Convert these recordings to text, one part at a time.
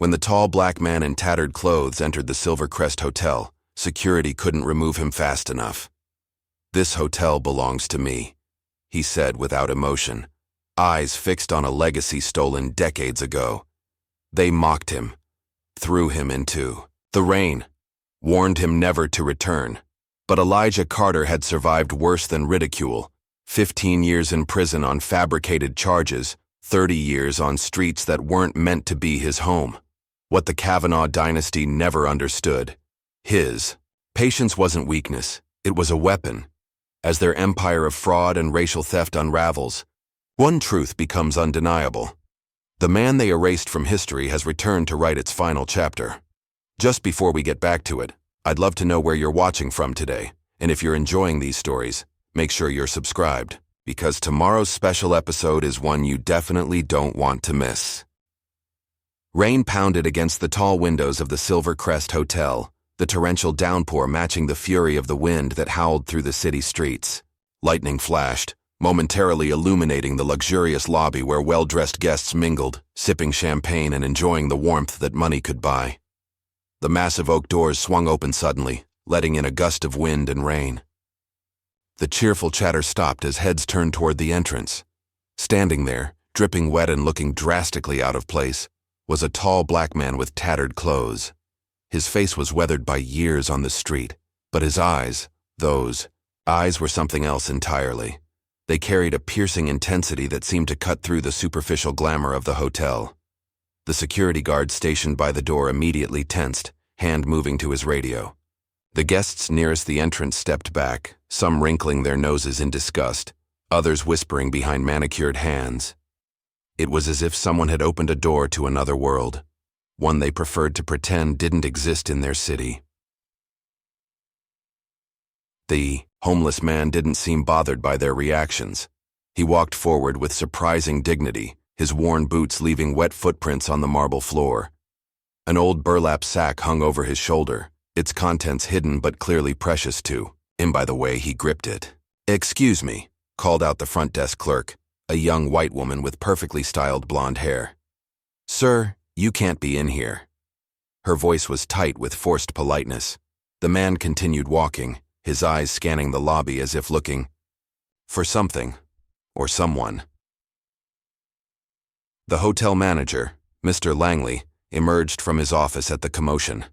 When the tall black man in tattered clothes entered the Silver Crest Hotel, security couldn't remove him fast enough. "This hotel belongs to me," he said without emotion, eyes fixed on a legacy stolen decades ago. They mocked him, threw him into the rain, warned him never to return. But Elijah Carter had survived worse than ridicule: 15 years in prison on fabricated charges, 30 years on streets that weren't meant to be his home. What the Cavanaugh dynasty never understood: his patience wasn't weakness, it was a weapon. As their empire of fraud and racial theft unravels, one truth becomes undeniable. The man they erased from history has returned to write its final chapter. Just before we get back to it, I'd love to know where you're watching from today, and if you're enjoying these stories, make sure you're subscribed, because tomorrow's special episode is one you definitely don't want to miss. Rain pounded against the tall windows of the Silver Crest Hotel, the torrential downpour matching the fury of the wind that howled through the city streets. Lightning flashed, momentarily illuminating the luxurious lobby where well-dressed guests mingled, sipping champagne and enjoying the warmth that money could buy. The massive oak doors swung open suddenly, letting in a gust of wind and rain. The cheerful chatter stopped as heads turned toward the entrance. Standing there, dripping wet and looking drastically out of place, was a tall black man with tattered clothes. His face was weathered by years on the street, but his eyes, those eyes were something else entirely. They carried a piercing intensity that seemed to cut through the superficial glamour of the hotel. The security guard stationed by the door immediately tensed, hand moving to his radio. The guests nearest the entrance stepped back, some wrinkling their noses in disgust, others whispering behind manicured hands. It was as if someone had opened a door to another world, one they preferred to pretend didn't exist in their city. The homeless man didn't seem bothered by their reactions. He walked forward with surprising dignity, his worn boots leaving wet footprints on the marble floor. An old burlap sack hung over his shoulder, its contents hidden but clearly precious to him by the way he gripped it. "Excuse me," called out the front desk clerk, a young white woman with perfectly styled blonde hair. "Sir, you can't be in here." Her voice was tight with forced politeness. The man continued walking, his eyes scanning the lobby as if looking for something or someone. The hotel manager, Mr. Langley, emerged from his office at the commotion.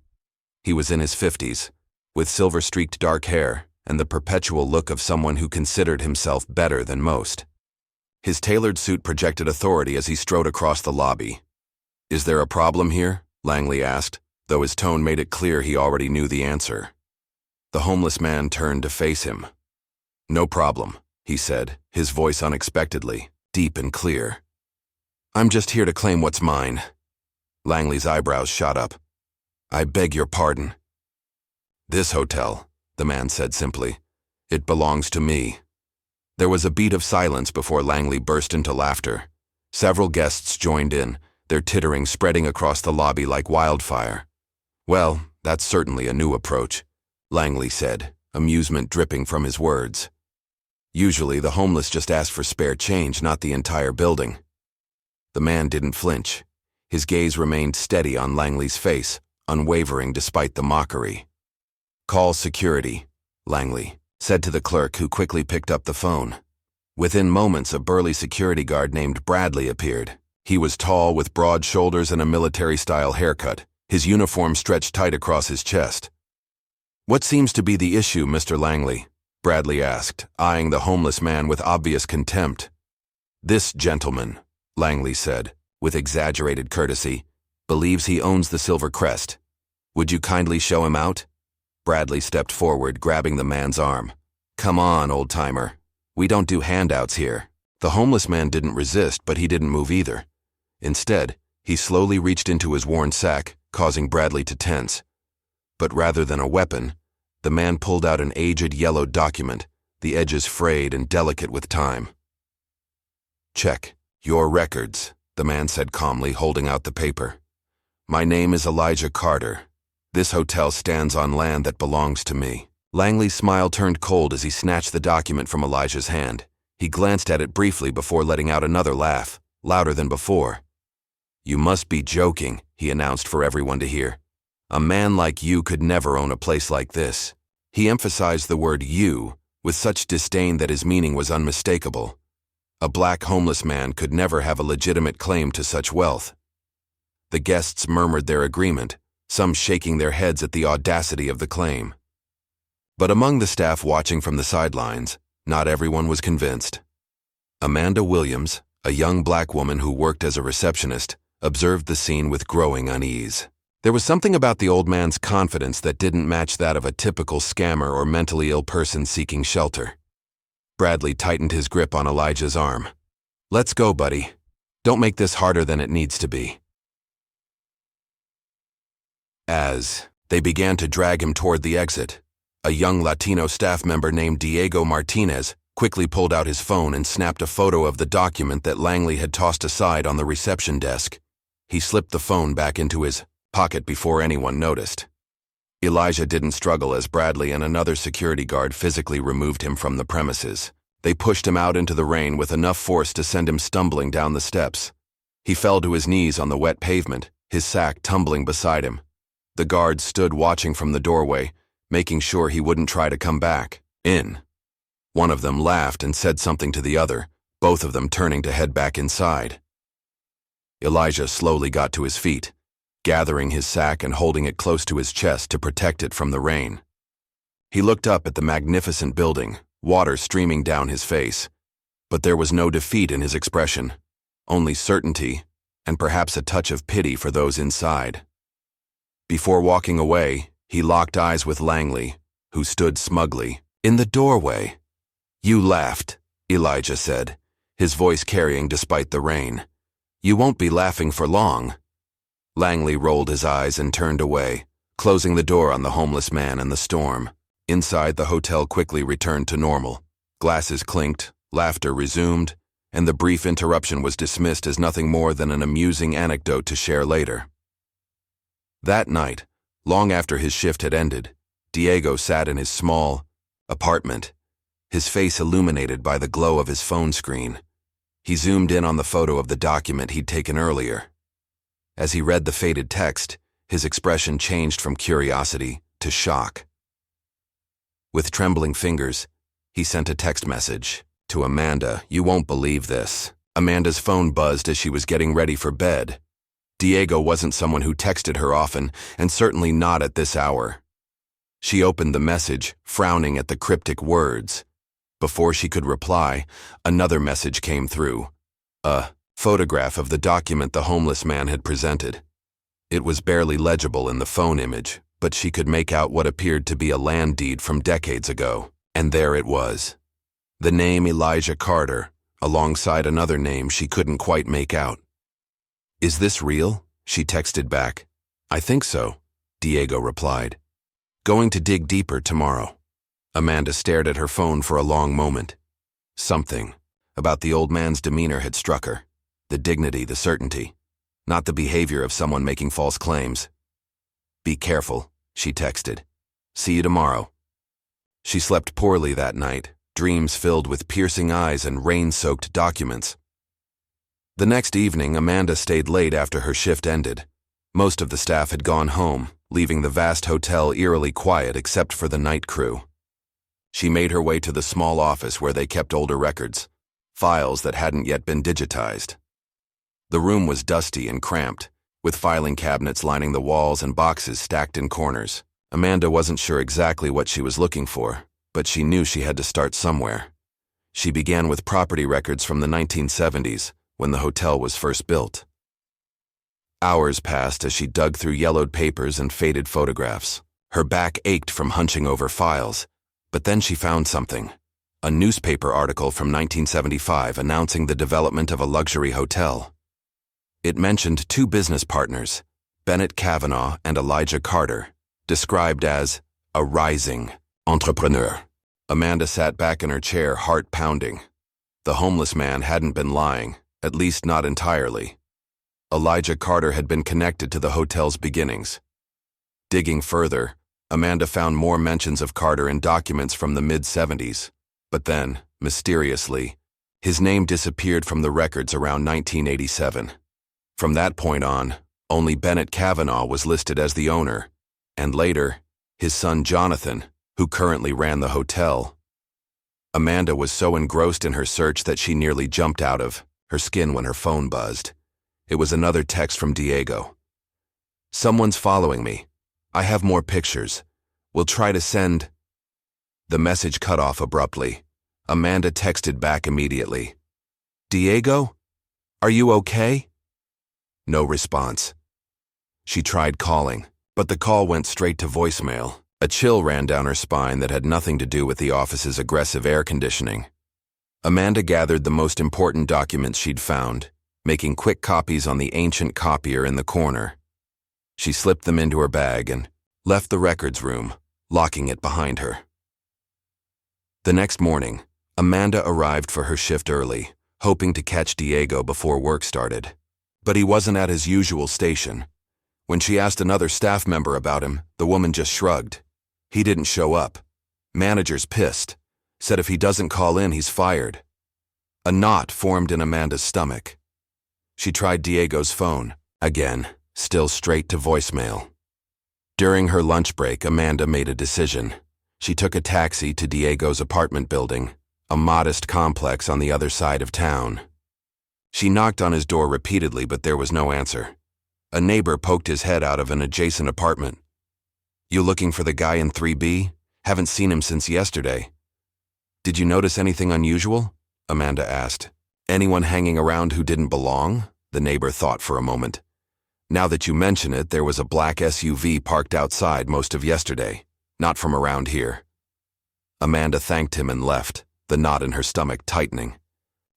He was in his 50s, with silver-streaked dark hair and the perpetual look of someone who considered himself better than most. His tailored suit projected authority as he strode across the lobby. "Is there a problem here?" Langley asked, though his tone made it clear he already knew the answer. The homeless man turned to face him. "No problem," he said, his voice unexpectedly deep and clear. "I'm just here to claim what's mine." Langley's eyebrows shot up. "I beg your pardon." "This hotel," the man said simply. "It belongs to me." There was a beat of silence before Langley burst into laughter. Several guests joined in, their tittering spreading across the lobby like wildfire. "Well, that's certainly a new approach," Langley said, amusement dripping from his words. "Usually the homeless just ask for spare change, not the entire building." The man didn't flinch. His gaze remained steady on Langley's face, unwavering despite the mockery. "Call security," Langley said to the clerk, who quickly picked up the phone. Within moments, a burly security guard named Bradley appeared. He was tall, with broad shoulders and a military-style haircut. His uniform stretched tight across his chest. "What seems to be the issue, Mr. Langley?" Bradley asked, eyeing the homeless man with obvious contempt. "This gentleman," Langley said, with exaggerated courtesy, "believes he owns the Silver Crest. Would you kindly show him out?" Bradley stepped forward, grabbing the man's arm. "Come on, old-timer. We don't do handouts here." The homeless man didn't resist, but he didn't move either. Instead, he slowly reached into his worn sack, causing Bradley to tense. But rather than a weapon, the man pulled out an aged yellow document, the edges frayed and delicate with time. "Check your records," the man said calmly, holding out the paper. "My name is Elijah Carter. This hotel stands on land that belongs to me." Langley's smile turned cold as he snatched the document from Elijah's hand. He glanced at it briefly before letting out another laugh, louder than before. "You must be joking," he announced for everyone to hear. "A man like you could never own a place like this." He emphasized the word "you" with such disdain that his meaning was unmistakable. A black homeless man could never have a legitimate claim to such wealth. The guests murmured their agreement, some shaking their heads at the audacity of the claim. But among the staff watching from the sidelines, not everyone was convinced. Amanda Williams, a young black woman who worked as a receptionist, observed the scene with growing unease. There was something about the old man's confidence that didn't match that of a typical scammer or mentally ill person seeking shelter. Bradley tightened his grip on Elijah's arm. "Let's go, buddy. Don't make this harder than it needs to be." As they began to drag him toward the exit, a young Latino staff member named Diego Martinez quickly pulled out his phone and snapped a photo of the document that Langley had tossed aside on the reception desk. He slipped the phone back into his pocket before anyone noticed. Elijah didn't struggle as Bradley and another security guard physically removed him from the premises. They pushed him out into the rain with enough force to send him stumbling down the steps. He fell to his knees on the wet pavement, his sack tumbling beside him. The guards stood watching from the doorway, making sure he wouldn't try to come back in. One of them laughed and said something to the other, both of them turning to head back inside. Elijah slowly got to his feet, gathering his sack and holding it close to his chest to protect it from the rain. He looked up at the magnificent building, water streaming down his face. But there was no defeat in his expression, only certainty and perhaps a touch of pity for those inside. Before walking away, he locked eyes with Langley, who stood smugly in the doorway. "You laughed," Elijah said, his voice carrying despite the rain. "You won't be laughing for long." Langley rolled his eyes and turned away, closing the door on the homeless man and the storm. Inside, the hotel quickly returned to normal. Glasses clinked, laughter resumed, and the brief interruption was dismissed as nothing more than an amusing anecdote to share later. That night, long after his shift had ended, Diego sat in his small apartment, his face illuminated by the glow of his phone screen. He zoomed in on the photo of the document he'd taken earlier. As he read the faded text, his expression changed from curiosity to shock. With trembling fingers, he sent a text message to Amanda. "You won't believe this." Amanda's phone buzzed as she was getting ready for bed. Diego wasn't someone who texted her often, and certainly not at this hour. She opened the message, frowning at the cryptic words. Before she could reply, another message came through. A photograph of the document the homeless man had presented. It was barely legible in the phone image, but she could make out what appeared to be a land deed from decades ago. And there it was. The name Elijah Carter, alongside another name she couldn't quite make out. "Is this real?" she texted back. "I think so," Diego replied. "Going to dig deeper tomorrow." Amanda stared at her phone for a long moment. Something about the old man's demeanor had struck her. The dignity, the certainty, not the behavior of someone making false claims. "Be careful," she texted. "See you tomorrow." She slept poorly that night, dreams filled with piercing eyes and rain-soaked documents. The next evening, Amanda stayed late after her shift ended. Most of the staff had gone home, leaving the vast hotel eerily quiet except for the night crew. She made her way to the small office where they kept older records, files that hadn't yet been digitized. The room was dusty and cramped, with filing cabinets lining the walls and boxes stacked in corners. Amanda wasn't sure exactly what she was looking for, but she knew she had to start somewhere. She began with property records from the 1970s, when the hotel was first built. Hours passed as she dug through yellowed papers and faded photographs. Her back ached from hunching over files, but then she found something. A newspaper article from 1975 announcing the development of a luxury hotel. It mentioned two business partners, Bennett Cavanaugh and Elijah Carter, described as a rising entrepreneur. Amanda sat back in her chair, heart pounding. The homeless man hadn't been lying, at least not entirely. Elijah Carter had been connected to the hotel's beginnings. Digging further, Amanda found more mentions of Carter in documents from the mid-70s, but then, mysteriously, his name disappeared from the records around 1987. From that point on, Only Bennett Cavanaugh was listed as the owner, and later, his son Jonathan, who currently ran the hotel. Amanda was so engrossed in her search that she nearly jumped out of her skin when her phone buzzed. It was another text from Diego. "Someone's following me. I have more pictures. We'll try to send..." The message cut off abruptly. Amanda texted back immediately. "Diego? Are you okay?" No response. She tried calling, but the call went straight to voicemail. A chill ran down her spine that had nothing to do with the office's aggressive air conditioning. Amanda gathered the most important documents she'd found, making quick copies on the ancient copier in the corner. She slipped them into her bag and left the records room, locking it behind her. The next morning, Amanda arrived for her shift early, hoping to catch Diego before work started. But he wasn't at his usual station. When she asked another staff member about him, the woman just shrugged. He didn't show up. Manager's pissed. Said if he doesn't call in, he's fired. A knot formed in Amanda's stomach. She tried Diego's phone. Again, still straight to voicemail. During her lunch break, Amanda made a decision. She took a taxi to Diego's apartment building, a modest complex on the other side of town. She knocked on his door repeatedly, but there was no answer. A neighbor poked his head out of an adjacent apartment. "You looking for the guy in 3B? Haven't seen him since yesterday." "Did you notice anything unusual?" Amanda asked. "Anyone hanging around who didn't belong?" The neighbor thought for a moment. "Now that you mention it, there was a black SUV parked outside most of yesterday. Not from around here." Amanda thanked him and left, the knot in her stomach tightening.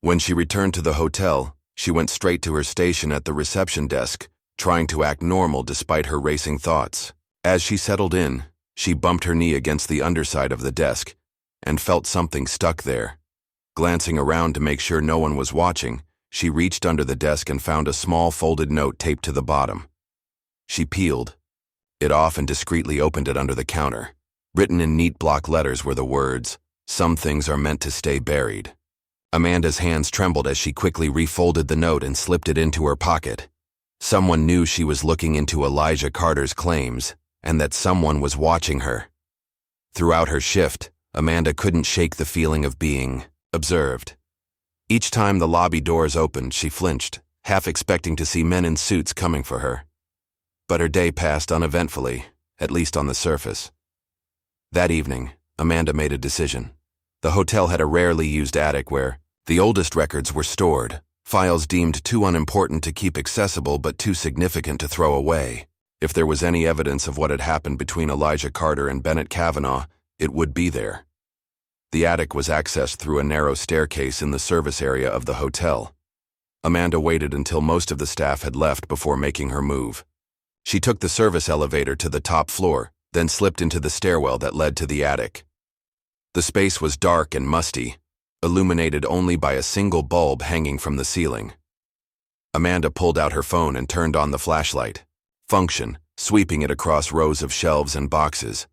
When she returned to the hotel, she went straight to her station at the reception desk, trying to act normal despite her racing thoughts. As she settled in, she bumped her knee against the underside of the desk and felt something stuck there. Glancing around to make sure no one was watching, she reached under the desk and found a small folded note taped to the bottom. She peeled it off and discreetly opened it under the counter. Written in neat block letters were the words, "Some things are meant to stay buried." Amanda's hands trembled as she quickly refolded the note and slipped it into her pocket. Someone knew she was looking into Elijah Carter's claims, and that someone was watching her. Throughout her shift, Amanda couldn't shake the feeling of being observed. Each time the lobby doors opened, she flinched, half expecting to see men in suits coming for her. But her day passed uneventfully, at least on the surface. That evening, Amanda made a decision. The hotel had a rarely used attic where the oldest records were stored, files deemed too unimportant to keep accessible but too significant to throw away. If there was any evidence of what had happened between Elijah Carter and Bennett Cavanaugh, it would be there. The attic was accessed through a narrow staircase in the service area of the hotel. Amanda waited until most of the staff had left before making her move. She took the service elevator to the top floor, then slipped into the stairwell that led to the attic. The space was dark and musty, illuminated only by a single bulb hanging from the ceiling. Amanda pulled out her phone and turned on the flashlight. Function, sweeping it across rows of shelves and boxes.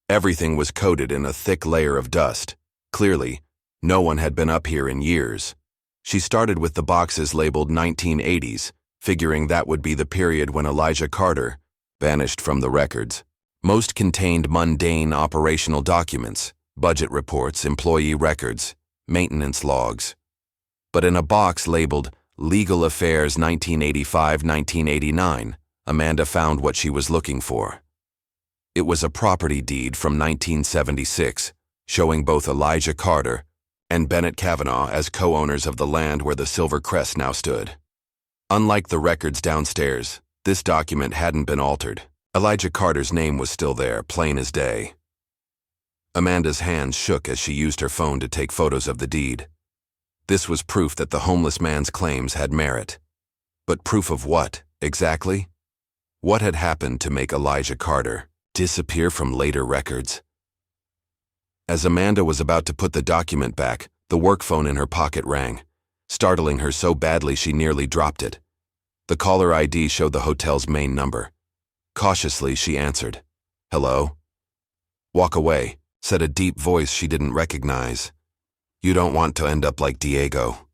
Everything was coated in a thick layer of dust. Clearly, no one had been up here in years. She started with the boxes labeled 1980s, figuring that would be the period when Elijah Carter vanished from the records. Most contained mundane operational documents, budget reports, employee records, maintenance logs. But in a box labeled Legal Affairs 1985-1989, Amanda found what she was looking for. It was a property deed from 1976, showing both Elijah Carter and Bennett Cavanaugh as co-owners of the land where the Silver Crest now stood. Unlike the records downstairs, this document hadn't been altered. Elijah Carter's name was still there, plain as day. Amanda's hands shook as she used her phone to take photos of the deed. This was proof that the homeless man's claims had merit. But proof of what, exactly? What had happened to make Elijah Carter disappear from later records? As Amanda was about to put the document back, the work phone in her pocket rang, startling her so badly she nearly dropped it. The caller ID showed the hotel's main number. Cautiously, she answered. "Hello?" "Walk away," said a deep voice she didn't recognize. "You don't want to end up like Diego."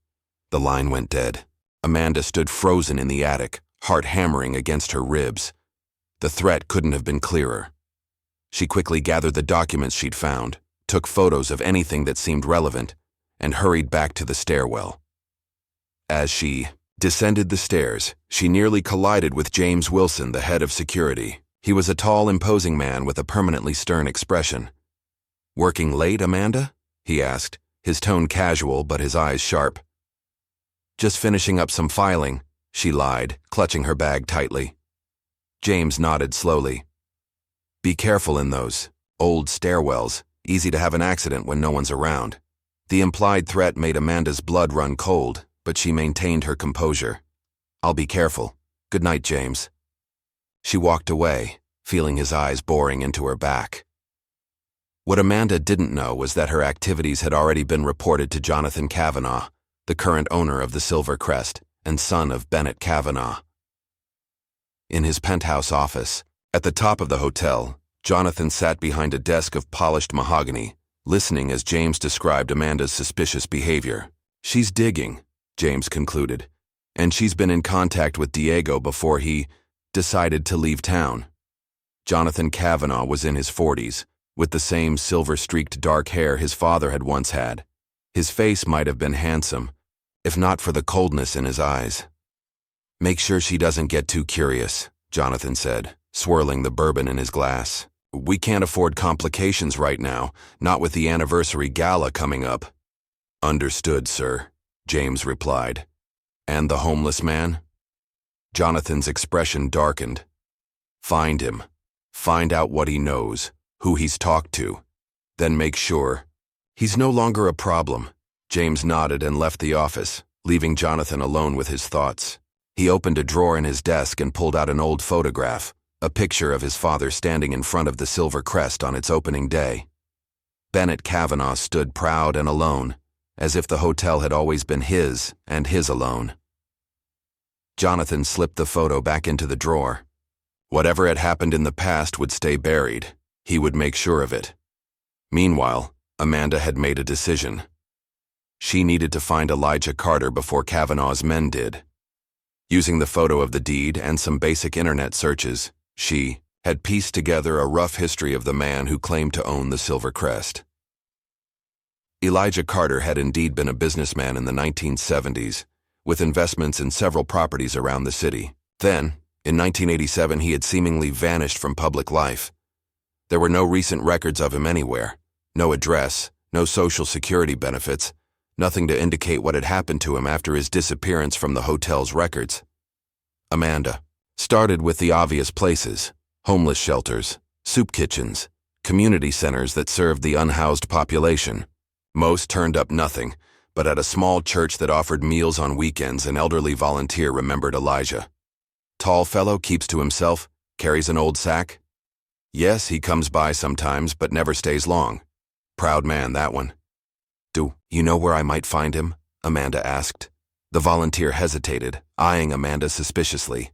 The line went dead. Amanda stood frozen in the attic, heart hammering against her ribs. The threat couldn't have been clearer. She quickly gathered the documents she'd found, took photos of anything that seemed relevant, and hurried back to the stairwell. As she descended the stairs, she nearly collided with James Wilson, the head of security. He was a tall, imposing man with a permanently stern expression. "Working late, Amanda?" he asked, his tone casual but his eyes sharp. "Just finishing up some filing," she lied, clutching her bag tightly. James nodded slowly. "Be careful in those old stairwells. Easy to have an accident when no one's around." The implied threat made Amanda's blood run cold, but she maintained her composure. "I'll be careful. Good night, James." She walked away, feeling his eyes boring into her back. What Amanda didn't know was that her activities had already been reported to Jonathan Cavanaugh, the current owner of the Silver Crest and son of Bennett Cavanaugh. In his penthouse office, at the top of the hotel, Jonathan sat behind a desk of polished mahogany, listening as James described Amanda's suspicious behavior. "She's digging," James concluded, "and she's been in contact with Diego before he decided to leave town." Jonathan Cavanaugh was in his 40s, with the same silver-streaked dark hair his father had once had. His face might have been handsome, if not for the coldness in his eyes. "Make sure she doesn't get too curious," Jonathan said, swirling the bourbon in his glass. "We can't afford complications right now, not with the anniversary gala coming up." "Understood, sir," James replied. "And the homeless man?" Jonathan's expression darkened. "Find him. Find out what he knows, who he's talked to. Then make sure he's no longer a problem." James nodded and left the office, leaving Jonathan alone with his thoughts. He opened a drawer in his desk and pulled out an old photograph, a picture of his father standing in front of the Silver Crest on its opening day. Bennett Cavanaugh stood proud and alone, as if the hotel had always been his and his alone. Jonathan slipped the photo back into the drawer. Whatever had happened in the past would stay buried. He would make sure of it. Meanwhile, Amanda had made a decision. She needed to find Elijah Carter before Cavanaugh's men did. Using the photo of the deed and some basic internet searches, she had pieced together a rough history of the man who claimed to own the Silver Crest. Elijah Carter had indeed been a businessman in the 1970s, with investments in several properties around the city. Then, in 1987, he had seemingly vanished from public life. There were no recent records of him anywhere, no address, no social security benefits, nothing to indicate what had happened to him after his disappearance from the hotel's records. Amanda started with the obvious places: homeless shelters, soup kitchens, community centers that served the unhoused population. Most turned up nothing, but at a small church that offered meals on weekends, an elderly volunteer remembered Elijah. "Tall fellow, keeps to himself, carries an old sack?" "Yes, he comes by sometimes, but never stays long. Proud man, that one." "Do you know where I might find him?" Amanda asked. The volunteer hesitated, eyeing Amanda suspiciously.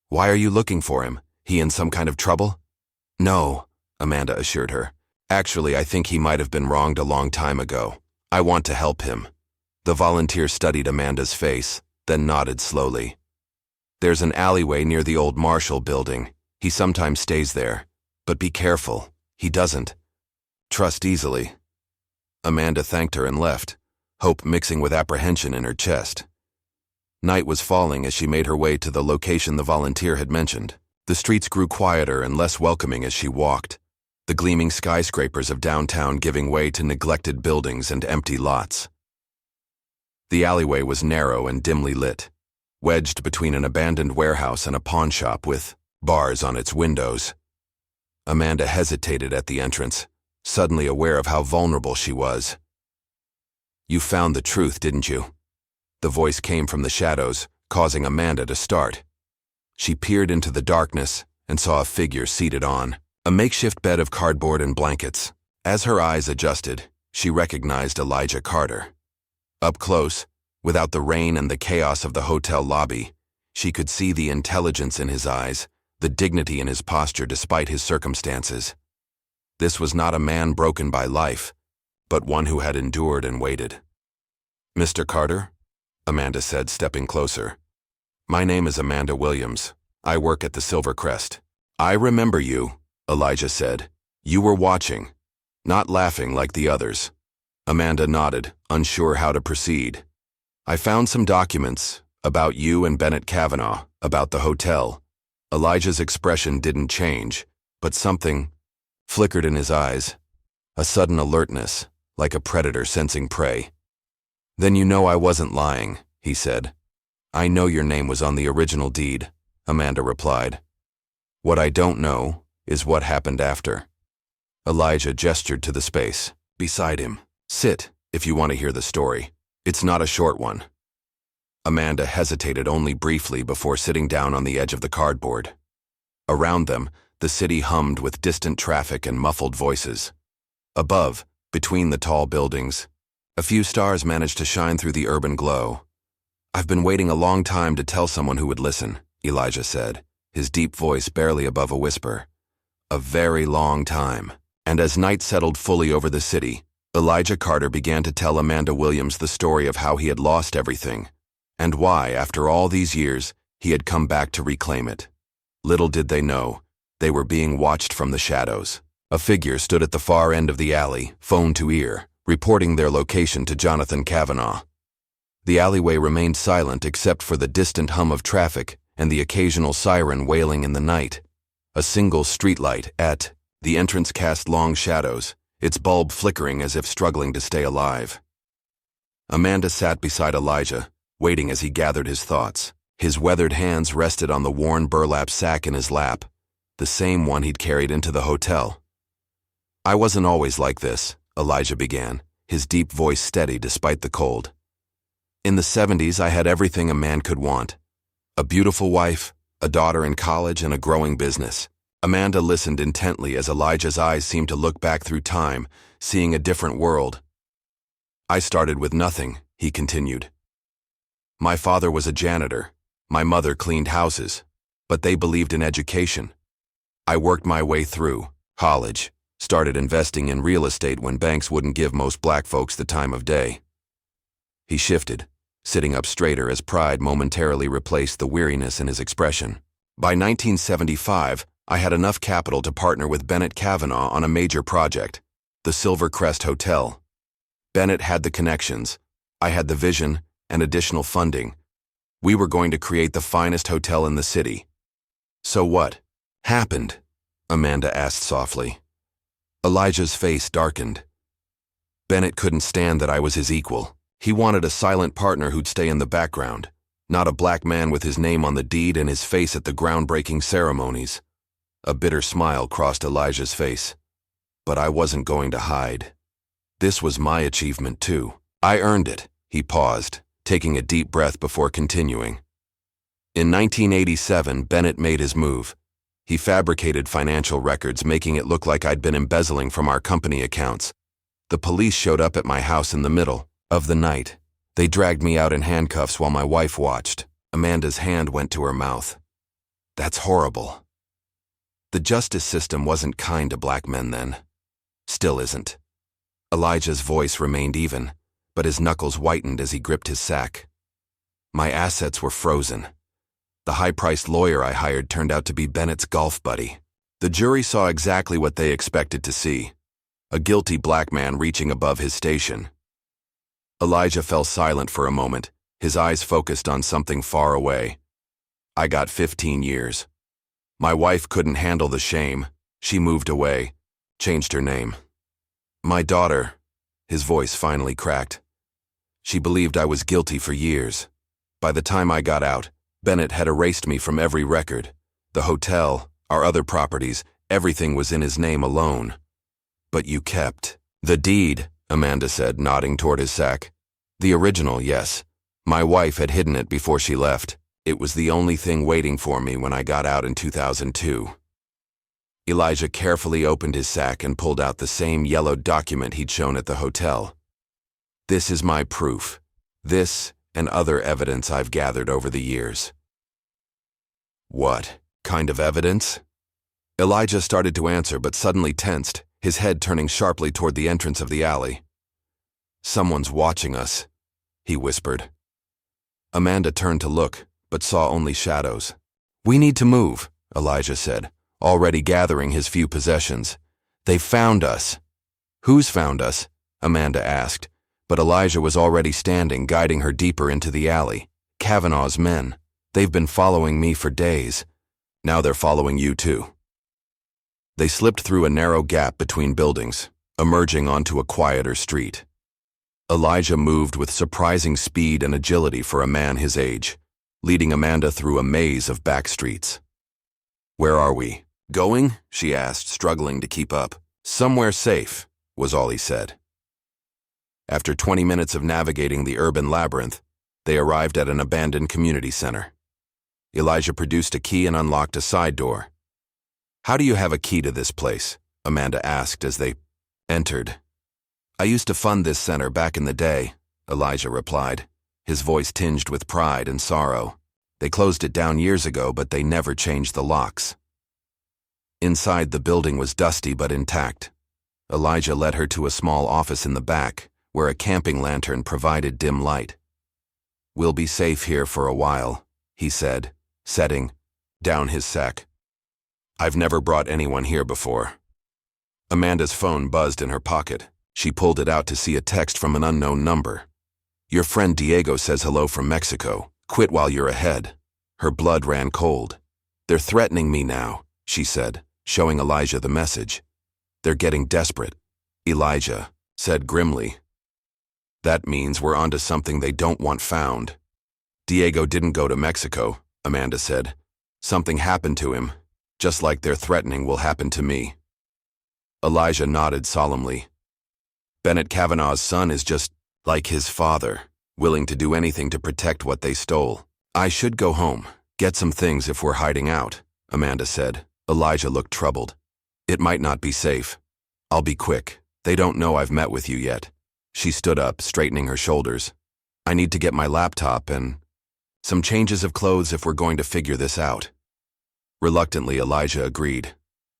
"Why are you looking for him? He in some kind of trouble?" "No," Amanda assured her. "Actually, I think he might have been wronged a long time ago. I want to help him." The volunteer studied Amanda's face, then nodded slowly. "There's an alleyway near the old Marshall building. He sometimes stays there. But be careful. He doesn't trust easily." Amanda thanked her and left, hope mixing with apprehension in her chest. Night was falling as she made her way to the location the volunteer had mentioned. The streets grew quieter and less welcoming as she walked, the gleaming skyscrapers of downtown giving way to neglected buildings and empty lots. The alleyway was narrow and dimly lit, wedged between an abandoned warehouse and a pawn shop with bars on its windows. Amanda hesitated at the entrance, suddenly aware of how vulnerable she was. "You found the truth, didn't you?" The voice came from the shadows, causing Amanda to start. She peered into the darkness and saw a figure seated on a makeshift bed of cardboard and blankets. As her eyes adjusted, she recognized Elijah Carter. Up close, without the rain and the chaos of the hotel lobby, she could see the intelligence in his eyes, the dignity in his posture despite his circumstances. This was not a man broken by life, but one who had endured and waited. "Mr. Carter?" Amanda said, stepping closer. My name is Amanda Williams. I work at the Silver Crest. I remember you, Elijah said. You were watching, not laughing like the others. Amanda nodded, unsure how to proceed. I found some documents about you and Bennett Cavanaugh, about the hotel. Elijah's expression didn't change, but something flickered in his eyes. A sudden alertness, like a predator sensing prey. Then you know I wasn't lying, he said. I know your name was on the original deed, Amanda replied. What I don't know is what happened after. Elijah gestured to the space beside him. Sit, if you want to hear the story. It's not a short one. Amanda hesitated only briefly before sitting down on the edge of the cardboard. Around them, the city hummed with distant traffic and muffled voices. Above, between the tall buildings, a few stars managed to shine through the urban glow. I've been waiting a long time to tell someone who would listen, Elijah said, his deep voice barely above a whisper. A very long time. And as night settled fully over the city, Elijah Carter began to tell Amanda Williams the story of how he had lost everything, and why, after all these years, he had come back to reclaim it. Little did they know, they were being watched from the shadows. A figure stood at the far end of the alley, phone to ear, reporting their location to Jonathan Cavanaugh. The alleyway remained silent except for the distant hum of traffic and the occasional siren wailing in the night. A single streetlight at the entrance cast long shadows, its bulb flickering as if struggling to stay alive. Amanda sat beside Elijah, waiting as he gathered his thoughts. His weathered hands rested on the worn burlap sack in his lap, the same one he'd carried into the hotel. I wasn't always like this, Elijah began, his deep voice steady despite the cold. In the 70s, I had everything a man could want. A beautiful wife, a daughter in college, and a growing business. Amanda listened intently as Elijah's eyes seemed to look back through time, seeing a different world. I started with nothing, he continued. My father was a janitor. My mother cleaned houses. But they believed in education. I worked my way through college, started investing in real estate when banks wouldn't give most black folks the time of day. He shifted, sitting up straighter as pride momentarily replaced the weariness in his expression. By 1975, I had enough capital to partner with Bennett Cavanaugh on a major project, the Silver Crest Hotel. Bennett had the connections, I had the vision, and additional funding. We were going to create the finest hotel in the city. So what happened? Amanda asked softly. Elijah's face darkened. Bennett couldn't stand that I was his equal. He wanted a silent partner who'd stay in the background, not a black man with his name on the deed and his face at the groundbreaking ceremonies. A bitter smile crossed Elijah's face. But I wasn't going to hide. This was my achievement too. I earned it. He paused, taking a deep breath before continuing. In 1987, Bennett made his move. He fabricated financial records, making it look like I'd been embezzling from our company accounts. The police showed up at my house in the middle of the night. They dragged me out in handcuffs while my wife watched. Amanda's hand went to her mouth. That's horrible. The justice system wasn't kind to black men then. Still isn't. Elijah's voice remained even, but his knuckles whitened as he gripped his sack. My assets were frozen. The high-priced lawyer I hired turned out to be Bennett's golf buddy. The jury saw exactly what they expected to see. A guilty black man reaching above his station. Elijah fell silent for a moment, his eyes focused on something far away. I got 15 years. My wife couldn't handle the shame. She moved away, changed her name. My daughter, his voice finally cracked. She believed I was guilty for years. By the time I got out, Bennett had erased me from every record. The hotel, our other properties, everything was in his name alone. But you kept the deed, Amanda said, nodding toward his sack. The original, yes. My wife had hidden it before she left. It was the only thing waiting for me when I got out in 2002. Elijah carefully opened his sack and pulled out the same yellowed document he'd shown at the hotel. This is my proof. This and other evidence I've gathered over the years. What kind of evidence? Elijah started to answer but suddenly tensed, his head turning sharply toward the entrance of the alley. Someone's watching us, he whispered. Amanda turned to look, but saw only shadows. "We need to move," Elijah said, already gathering his few possessions. "They found us." "Who's found us?" Amanda asked, but Elijah was already standing, guiding her deeper into the alley. "Cavanaugh's men. They've been following me for days. Now they're following you too." They slipped through a narrow gap between buildings, emerging onto a quieter street. Elijah moved with surprising speed and agility for a man his age, leading Amanda through a maze of back streets. "Where are we going?" she asked, struggling to keep up. "Somewhere safe," was all he said. After 20 minutes of navigating the urban labyrinth, they arrived at an abandoned community center. Elijah produced a key and unlocked a side door. "How do you have a key to this place?" Amanda asked as they entered. "I used to fund this center back in the day," Elijah replied, his voice tinged with pride and sorrow. "They closed it down years ago, but they never changed the locks." Inside, the building was dusty but intact. Elijah led her to a small office in the back, where a camping lantern provided dim light. "We'll be safe here for a while," he said, setting down his sack. "I've never brought anyone here before." Amanda's phone buzzed in her pocket. She pulled it out to see a text from an unknown number. "Your friend Diego says hello from Mexico. Quit while you're ahead." Her blood ran cold. "They're threatening me now," she said, showing Elijah the message. "They're getting desperate," Elijah said grimly. "That means we're onto something they don't want found." "Diego didn't go to Mexico," Amanda said. "Something happened to him, just like they're threatening will happen to me." Elijah nodded solemnly. "Bennett Cavanaugh's son is just like his father, willing to do anything to protect what they stole." "I should go home, get some things if we're hiding out," Amanda said. Elijah looked troubled. "It might not be safe. I'll be quick. They don't know I've met with you yet." She stood up, straightening her shoulders. "I need to get my laptop and some changes of clothes if we're going to figure this out." Reluctantly, Elijah agreed.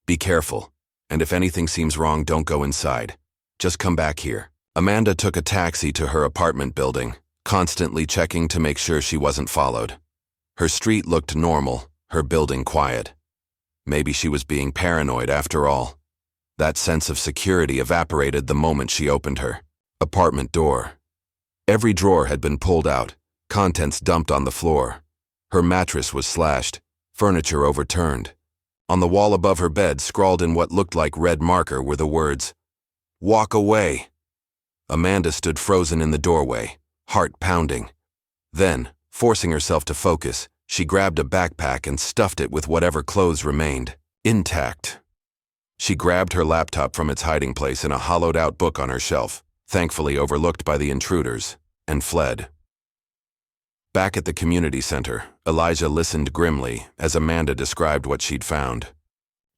"Be careful, and if anything seems wrong, don't go inside. Just come back here." Amanda took a taxi to her apartment building, constantly checking to make sure she wasn't followed. Her street looked normal, her building quiet. Maybe she was being paranoid after all. That sense of security evaporated the moment she opened her apartment door. Every drawer had been pulled out, contents dumped on the floor. Her mattress was slashed, furniture overturned. On the wall above her bed, scrawled in what looked like red marker, were the words, "Walk away." Amanda stood frozen in the doorway, heart pounding. Then, forcing herself to focus, she grabbed a backpack and stuffed it with whatever clothes remained, intact. She grabbed her laptop from its hiding place in a hollowed-out book on her shelf, thankfully overlooked by the intruders, and fled. Back at the community center, Elijah listened grimly as Amanda described what she'd found.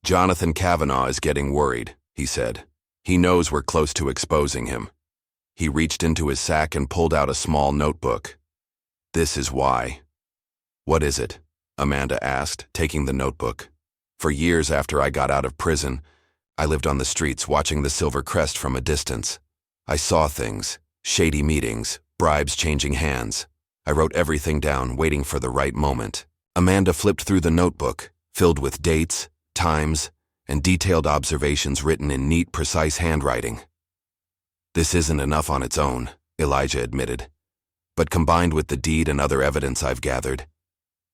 "Jonathan Cavanaugh is getting worried," he said. "He knows we're close to exposing him." He reached into his sack and pulled out a small notebook. "This is why." "What is it?" Amanda asked, taking the notebook. "For years after I got out of prison, I lived on the streets watching the Silver Crest from a distance. I saw things, shady meetings, bribes changing hands. I wrote everything down, waiting for the right moment." Amanda flipped through the notebook, filled with dates, times, and detailed observations written in neat, precise handwriting. "This isn't enough on its own," Elijah admitted. "But combined with the deed and other evidence I've gathered,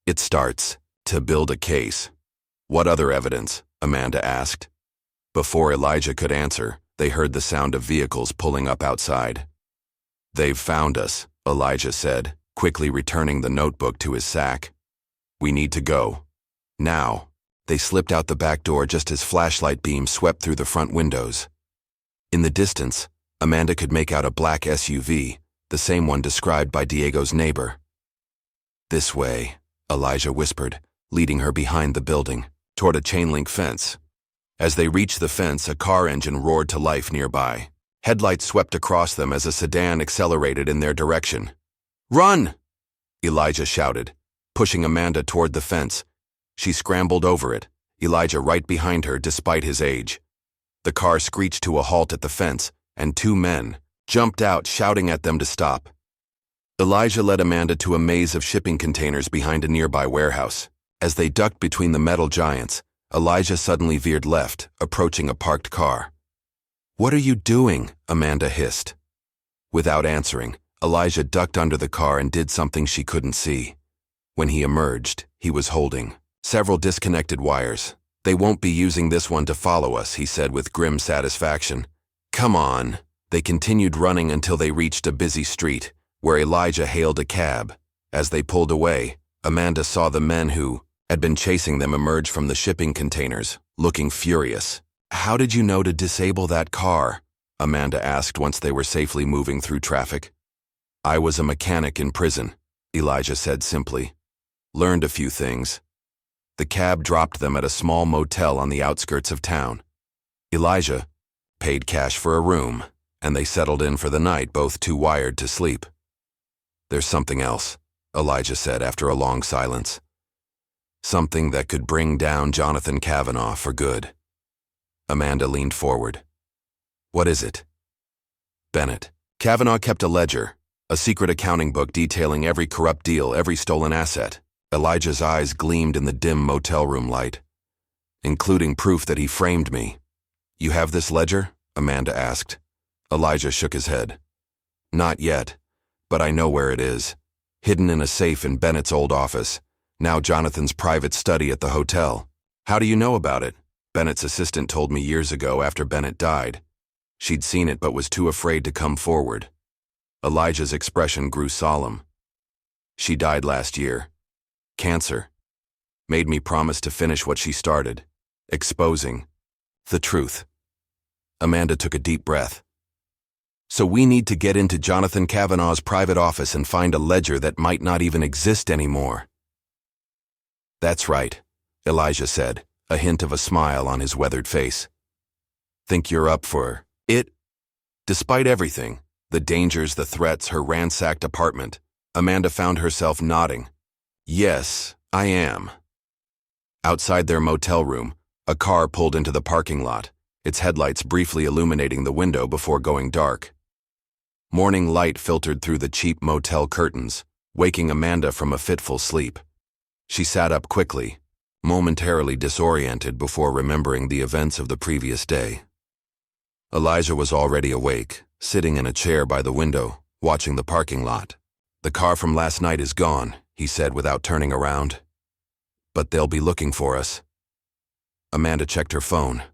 it starts to build a case." "What other evidence?" Amanda asked. Before Elijah could answer, they heard the sound of vehicles pulling up outside. "They've found us," Elijah said, quickly returning the notebook to his sack. "We need to go. Now." They slipped out the back door just as flashlight beams swept through the front windows. In the distance, Amanda could make out a black SUV, the same one described by Diego's neighbor. "This way," Elijah whispered, leading her behind the building, toward a chain-link fence. As they reached the fence, a car engine roared to life nearby. Headlights swept across them as a sedan accelerated in their direction. "Run!" Elijah shouted, pushing Amanda toward the fence. She scrambled over it, Elijah right behind her despite his age. The car screeched to a halt at the fence, and two men jumped out shouting at them to stop. Elijah led Amanda to a maze of shipping containers behind a nearby warehouse. As they ducked between the metal giants, Elijah suddenly veered left, approaching a parked car. "What are you doing?" Amanda hissed. Without answering, Elijah ducked under the car and did something she couldn't see. When he emerged, he was holding several disconnected wires. "They won't be using this one to follow us," he said with grim satisfaction. "Come on." They continued running until they reached a busy street, where Elijah hailed a cab. As they pulled away, Amanda saw the men who had been chasing them emerge from the shipping containers, looking furious. "How did you know to disable that car?" Amanda asked once they were safely moving through traffic. "I was a mechanic in prison," Elijah said simply. "Learned a few things." The cab dropped them at a small motel on the outskirts of town. Elijah paid cash for a room, and they settled in for the night, both too wired to sleep. "There's something else," Elijah said after a long silence. "Something that could bring down Jonathan Cavanaugh for good." Amanda leaned forward. "What is it?" "Bennett. Cavanaugh kept a ledger, a secret accounting book detailing every corrupt deal, every stolen asset." Elijah's eyes gleamed in the dim motel room light. "Including proof that he framed me." "You have this ledger?" Amanda asked. Elijah shook his head. "Not yet, but I know where it is. Hidden in a safe in Bennett's old office, now Jonathan's private study at the hotel." "How do you know about it?" "Bennett's assistant told me years ago after Bennett died. She'd seen it but was too afraid to come forward." Elijah's expression grew solemn. "She died last year. Cancer. Made me promise to finish what she started, exposing the truth." Amanda took a deep breath. "So we need to get into Jonathan Cavanaugh's private office and find a ledger that might not even exist anymore." "That's right," Elijah said, a hint of a smile on his weathered face. "Think you're up for it?" Despite everything, the dangers, the threats, her ransacked apartment, Amanda found herself nodding. "Yes, I am." Outside their motel room, a car pulled into the parking lot, its headlights briefly illuminating the window before going dark. Morning light filtered through the cheap motel curtains, waking Amanda from a fitful sleep. She sat up quickly, momentarily disoriented before remembering the events of the previous day. Elijah was already awake, sitting in a chair by the window, watching the parking lot. "The car from last night is gone," he said without turning around. "But they'll be looking for us." Amanda checked her phone.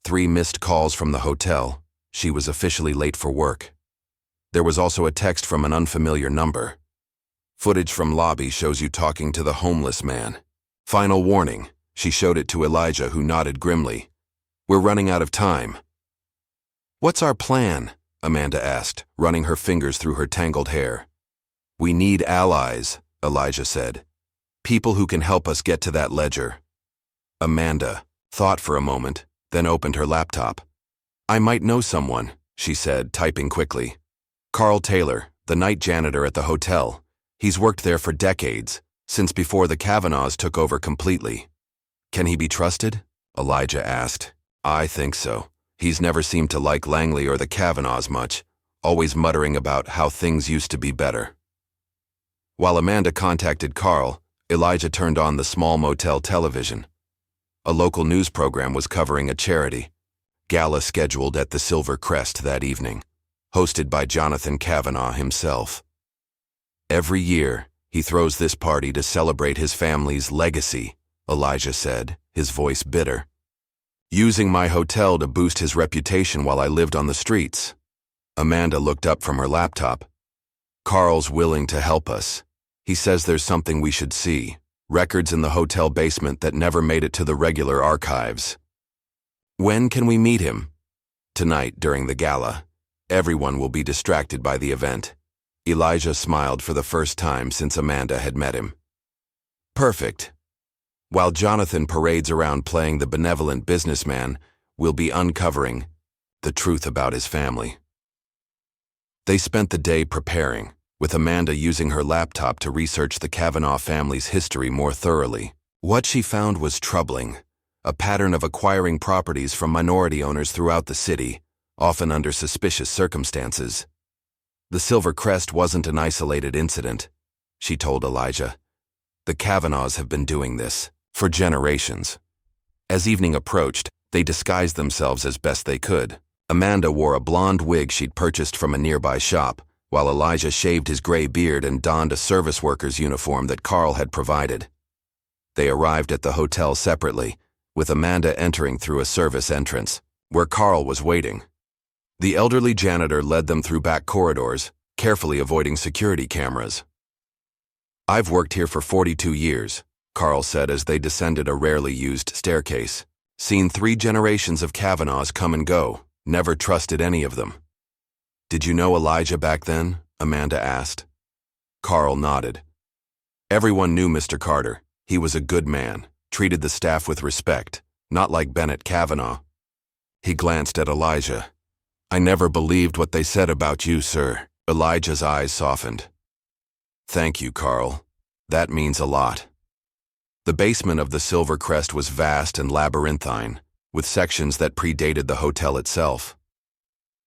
3 missed calls from the hotel. She was officially late for work. There was also a text from an unfamiliar number. "Footage from lobby shows you talking to the homeless man. Final warning." She showed it to Elijah, who nodded grimly. "We're running out of time." "What's our plan?" Amanda asked, running her fingers through her tangled hair. "We need allies," Elijah said. "People who can help us get to that ledger." Amanda thought for a moment, then opened her laptop. "I might know someone," she said, typing quickly. "Carl Taylor, the night janitor at the hotel. He's worked there for decades, since before the Cavanaughs took over completely." "Can he be trusted?" Elijah asked. "I think so. He's never seemed to like Langley or the Cavanaughs much, always muttering about how things used to be better." While Amanda contacted Carl, Elijah turned on the small motel television. A local news program was covering a charity gala scheduled at the Silver Crest that evening, hosted by Jonathan Cavanaugh himself. "Every year, he throws this party to celebrate his family's legacy," Elijah said, his voice bitter. "Using my hotel to boost his reputation while I lived on the streets." Amanda looked up from her laptop. "Carl's willing to help us. He says there's something we should see, records in the hotel basement that never made it to the regular archives." "When can we meet him?" "Tonight during the gala. Everyone will be distracted by the event." Elijah smiled for the first time since Amanda had met him. "Perfect. While Jonathan parades around playing the benevolent businessman, we'll be uncovering the truth about his family." They spent the day preparing, with Amanda using her laptop to research the Cavanaugh family's history more thoroughly. What she found was troubling, a pattern of acquiring properties from minority owners throughout the city, often under suspicious circumstances. The Silver Crest wasn't an isolated incident, she told Elijah. The Cavanaughs have been doing this for generations. As evening approached, they disguised themselves as best they could. Amanda wore a blonde wig she'd purchased from a nearby shop, while Elijah shaved his gray beard and donned a service worker's uniform that Carl had provided. They arrived at the hotel separately, with Amanda entering through a service entrance, where Carl was waiting. The elderly janitor led them through back corridors, carefully avoiding security cameras. "I've worked here for 42 years, Carl said as they descended a rarely used staircase. "Seen 3 generations of Cavanaughs come and go, never trusted any of them." "Did you know Elijah back then?" Amanda asked. Carl nodded. "Everyone knew Mr. Carter. He was a good man, treated the staff with respect, not like Bennett Cavanaugh." He glanced at Elijah. "I never believed what they said about you, sir." Elijah's eyes softened. "Thank you, Carl. That means a lot." The basement of the Silver Crest was vast and labyrinthine, with sections that predated the hotel itself.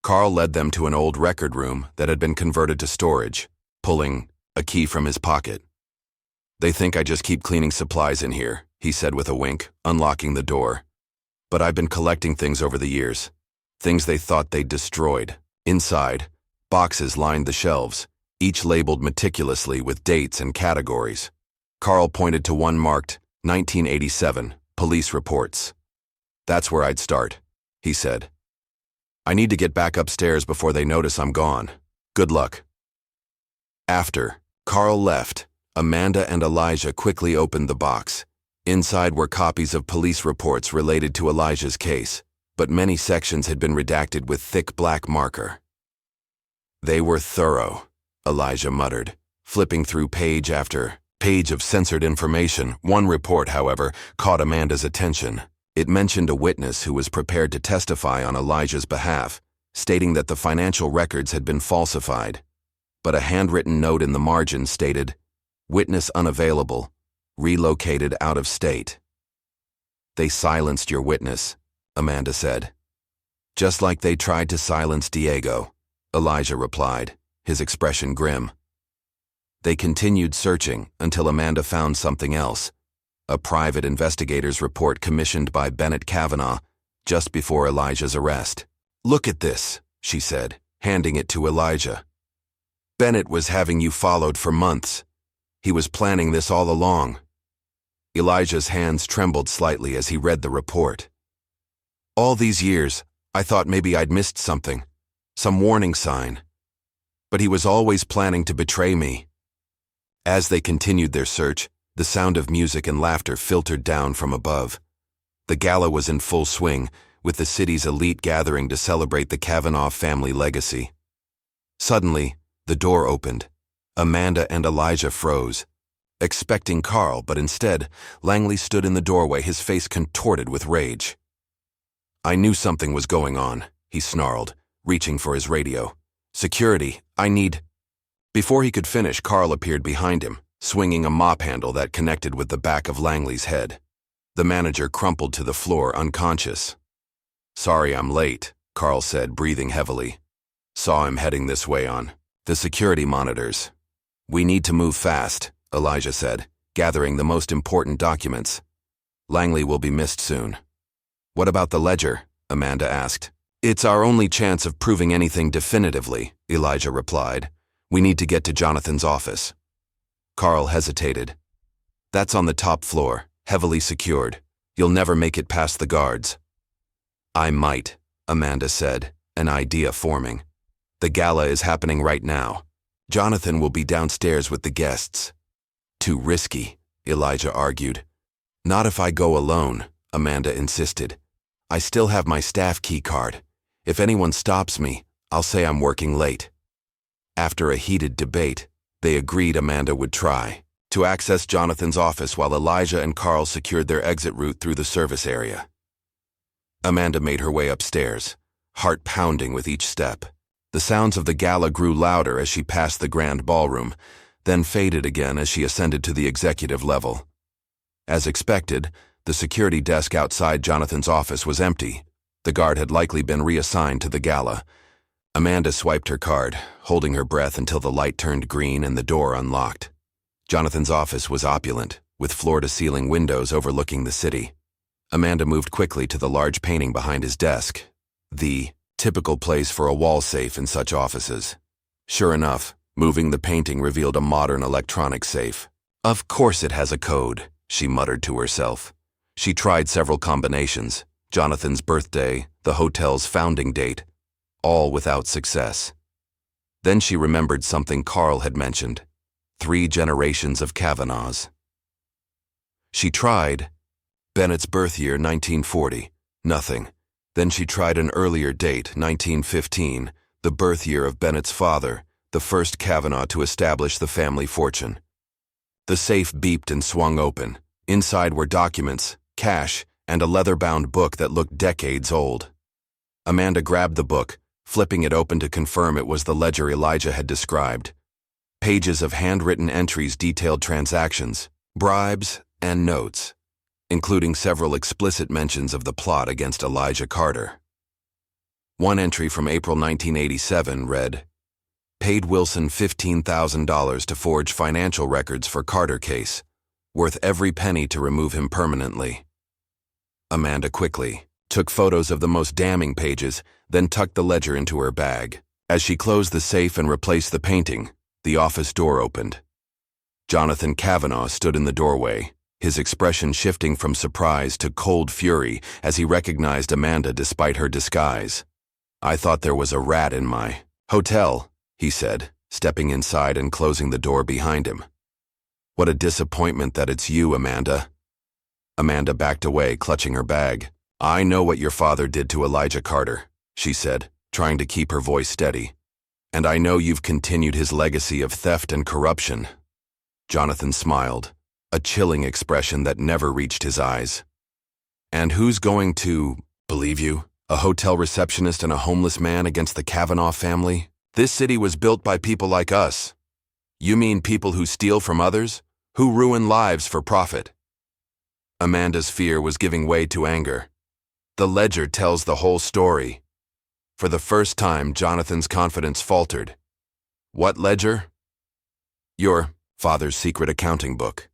Carl led them to an old record room that had been converted to storage, pulling a key from his pocket. "They think I just keep cleaning supplies in here," he said with a wink, unlocking the door. "But I've been collecting things over the years. Things they thought they'd destroyed. Inside, boxes lined the shelves, each labeled meticulously with dates and categories." Carl pointed to one marked 1987, police reports. "That's where I'd start," he said. "I need to get back upstairs before they notice I'm gone. Good luck." After Carl left, Amanda and Elijah quickly opened the box. Inside were copies of police reports related to Elijah's case, but many sections had been redacted with thick black marker. "They were thorough," Elijah muttered, flipping through page after page of censored information. One report, however, caught Amanda's attention. It mentioned a witness who was prepared to testify on Elijah's behalf, stating that the financial records had been falsified. But a handwritten note in the margin stated, "Witness unavailable, relocated out of state." "They silenced your witness," Amanda said. "Just like they tried to silence Diego," Elijah replied, his expression grim. They continued searching until Amanda found something else, a private investigator's report commissioned by Bennett Cavanaugh just before Elijah's arrest. "Look at this," she said, handing it to Elijah. "Bennett was having you followed for months. He was planning this all along." Elijah's hands trembled slightly as he read the report. "All these years, I thought maybe I'd missed something, some warning sign. But he was always planning to betray me." As they continued their search, the sound of music and laughter filtered down from above. The gala was in full swing, with the city's elite gathering to celebrate the Cavanaugh family legacy. Suddenly, the door opened. Amanda and Elijah froze, expecting Carl, but instead, Langley stood in the doorway, his face contorted with rage. "I knew something was going on," he snarled, reaching for his radio. "Security, I need—" Before he could finish, Carl appeared behind him, swinging a mop handle that connected with the back of Langley's head. The manager crumpled to the floor, unconscious. "Sorry I'm late," Carl said, breathing heavily. "Saw him heading this way on the security monitors." "We need to move fast," Elijah said, gathering the most important documents. "Langley will be missed soon." "What about the ledger?" Amanda asked. "It's our only chance of proving anything definitively," Elijah replied. "We need to get to Jonathan's office." Carl hesitated. "That's on the top floor, heavily secured. You'll never make it past the guards." "I might," Amanda said, an idea forming. "The gala is happening right now. Jonathan will be downstairs with the guests." "Too risky," Elijah argued. "Not if I go alone," Amanda insisted. "I still have my staff key card. If anyone stops me, I'll say I'm working late." After a heated debate, they agreed Amanda would try to access Jonathan's office while Elijah and Carl secured their exit route through the service area. Amanda made her way upstairs, heart pounding with each step. The sounds of the gala grew louder as she passed the grand ballroom, then faded again as she ascended to the executive level. As expected, the security desk outside Jonathan's office was empty. The guard had likely been reassigned to the gala. Amanda swiped her card, holding her breath until the light turned green and the door unlocked. Jonathan's office was opulent, with floor-to-ceiling windows overlooking the city. Amanda moved quickly to the large painting behind his desk, the typical place for a wall safe in such offices. Sure enough, moving the painting revealed a modern electronic safe. Of course it has a code, she muttered to herself. She tried several combinations, Jonathan's birthday, the hotel's founding date, all without success. Then she remembered something Carl had mentioned, 3 generations of Cavanaughs. She tried Bennett's birth year, 1940, nothing. Then she tried an earlier date, 1915, the birth year of Bennett's father, the first Cavanaugh to establish the family fortune. The safe beeped and swung open. Inside were documents, cash, and a leather-bound book that looked decades old. Amanda grabbed the book, flipping it open to confirm it was the ledger Elijah had described. Pages of handwritten entries detailed transactions, bribes, and notes, including several explicit mentions of the plot against Elijah Carter. One entry from April 1987 read, "Paid Wilson $15,000 to forge financial records for Carter case, worth every penny to remove him permanently." Amanda quickly took photos of the most damning pages, then tucked the ledger into her bag. As she closed the safe and replaced the painting, the office door opened. Jonathan Cavanaugh stood in the doorway, his expression shifting from surprise to cold fury as he recognized Amanda despite her disguise. "I thought there was a rat in my hotel," he said, stepping inside and closing the door behind him. "What a disappointment that it's you, Amanda." Amanda backed away, clutching her bag. "I know what your father did to Elijah Carter," she said, trying to keep her voice steady. "And I know you've continued his legacy of theft and corruption." Jonathan smiled, a chilling expression that never reached his eyes. "And who's going to believe you? A hotel receptionist and a homeless man against the Cavanaugh family? This city was built by people like us." "You mean people who steal from others? Who ruin lives for profit?" Amanda's fear was giving way to anger. "The ledger tells the whole story." For the first time, Jonathan's confidence faltered. "What ledger?" "Your father's secret accounting book.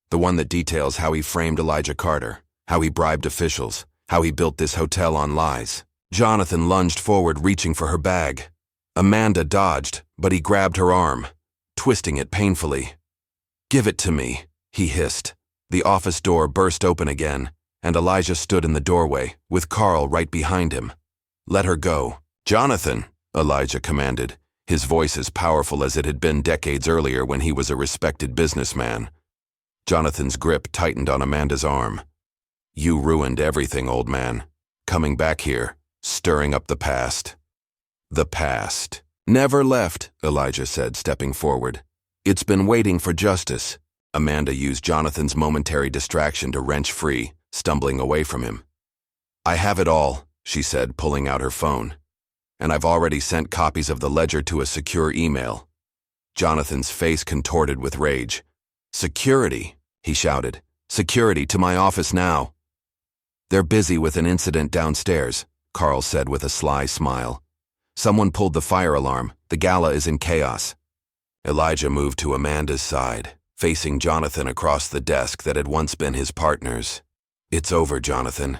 The one that details how he framed Elijah Carter, how he bribed officials, how he built this hotel on lies." Jonathan lunged forward, reaching for her bag. Amanda dodged, but he grabbed her arm, twisting it painfully. "Give it to me," he hissed. The office door burst open again, and Elijah stood in the doorway, with Carl right behind him. "Let her go." "Jonathan," Elijah commanded, his voice as powerful as it had been decades earlier when he was a respected businessman. Jonathan's grip tightened on Amanda's arm. "You ruined everything, old man. Coming back here, stirring up the past." "The past never left," Elijah said, stepping forward. "It's been waiting for justice." Amanda used Jonathan's momentary distraction to wrench free, stumbling away from him. "I have it all," she said, pulling out her phone. "And I've already sent copies of the ledger to a secure email." Jonathan's face contorted with rage. "Security," he shouted. "Security to my office now." "They're busy with an incident downstairs," Carl said with a sly smile. "Someone pulled the fire alarm. The gala is in chaos." Elijah moved to Amanda's side, facing Jonathan across the desk that had once been his partner's. "It's over, Jonathan.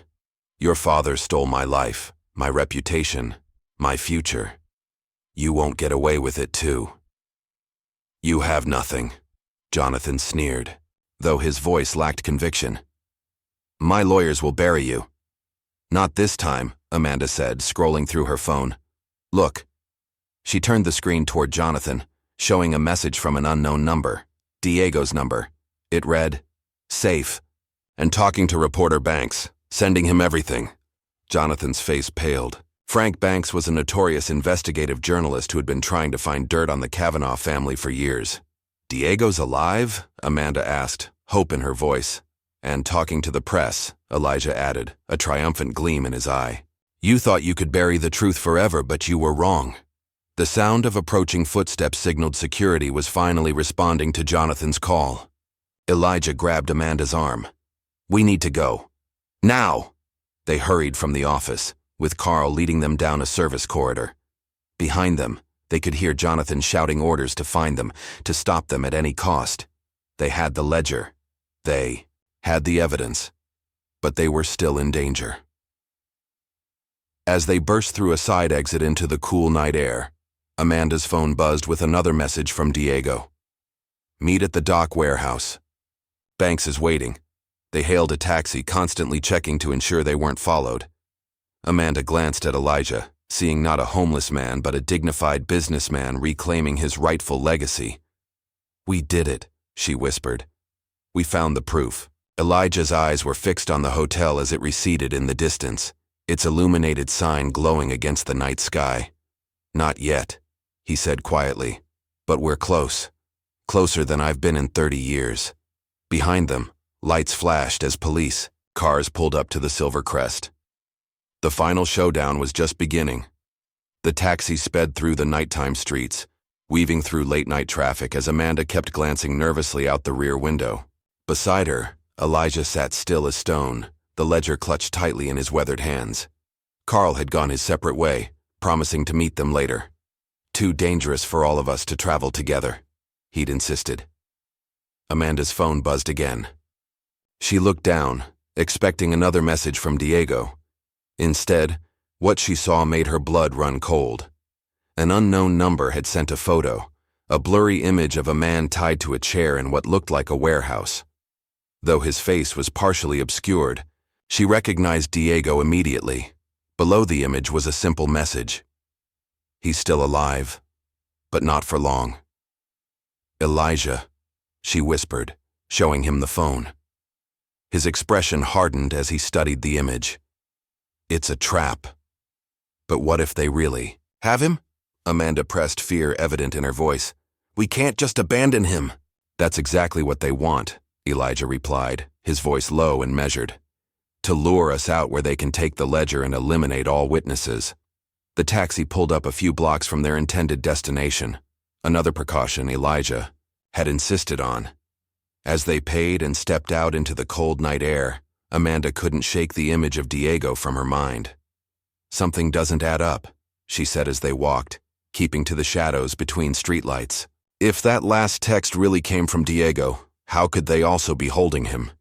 Your father stole my life, my reputation, my future. You won't get away with it, too." "You have nothing," Jonathan sneered, though his voice lacked conviction. "My lawyers will bury you." "Not this time," Amanda said, scrolling through her phone. "Look." She turned the screen toward Jonathan, showing a message from an unknown number. Diego's number. It read, "Safe," and talking to reporter Banks, sending him everything. Jonathan's face paled. Frank Banks was a notorious investigative journalist who had been trying to find dirt on the Cavanaugh family for years. "Diego's alive?" Amanda asked, hope in her voice. "And talking to the press," Elijah added, a triumphant gleam in his eye. "You thought you could bury the truth forever, but you were wrong." The sound of approaching footsteps signaled security was finally responding to Jonathan's call. Elijah grabbed Amanda's arm. "We need to go. Now!" They hurried from the office, with Carl leading them down a service corridor. Behind them, they could hear Jonathan shouting orders to find them, to stop them at any cost. They had the ledger. They had the evidence. But they were still in danger. As they burst through a side exit into the cool night air, Amanda's phone buzzed with another message from Diego. "Meet at the dock warehouse. Banks is waiting." They hailed a taxi, constantly checking to ensure they weren't followed. Amanda glanced at Elijah, seeing not a homeless man but a dignified businessman reclaiming his rightful legacy. "We did it," she whispered. "We found the proof." Elijah's eyes were fixed on the hotel as it receded in the distance, its illuminated sign glowing against the night sky. "Not yet," he said quietly, "but we're close. Closer than I've been in 30 years. Behind them, lights flashed as police cars pulled up to the Silver Crest. The final showdown was just beginning. The taxi sped through the nighttime streets, weaving through late-night traffic as Amanda kept glancing nervously out the rear window. Beside her, Elijah sat still as stone, the ledger clutched tightly in his weathered hands. Carl had gone his separate way, promising to meet them later. "Too dangerous for all of us to travel together," he'd insisted. Amanda's phone buzzed again. She looked down, expecting another message from Diego. Instead, what she saw made her blood run cold. An unknown number had sent a photo, a blurry image of a man tied to a chair in what looked like a warehouse. Though his face was partially obscured, she recognized Diego immediately. Below the image was a simple message. "He's still alive, but not for long." "Elijah," she whispered, showing him the phone. His expression hardened as he studied the image. "It's a trap." "But what if they really have him?" Amanda pressed, fear evident in her voice. "We can't just abandon him." "That's exactly what they want," Elijah replied, his voice low and measured. "To lure us out where they can take the ledger and eliminate all witnesses." The taxi pulled up a few blocks from their intended destination, another precaution Elijah had insisted on. As they paid and stepped out into the cold night air, Amanda couldn't shake the image of Diego from her mind. "Something doesn't add up," she said as they walked, keeping to the shadows between streetlights. If that last text really came from Diego, how could they also be holding him?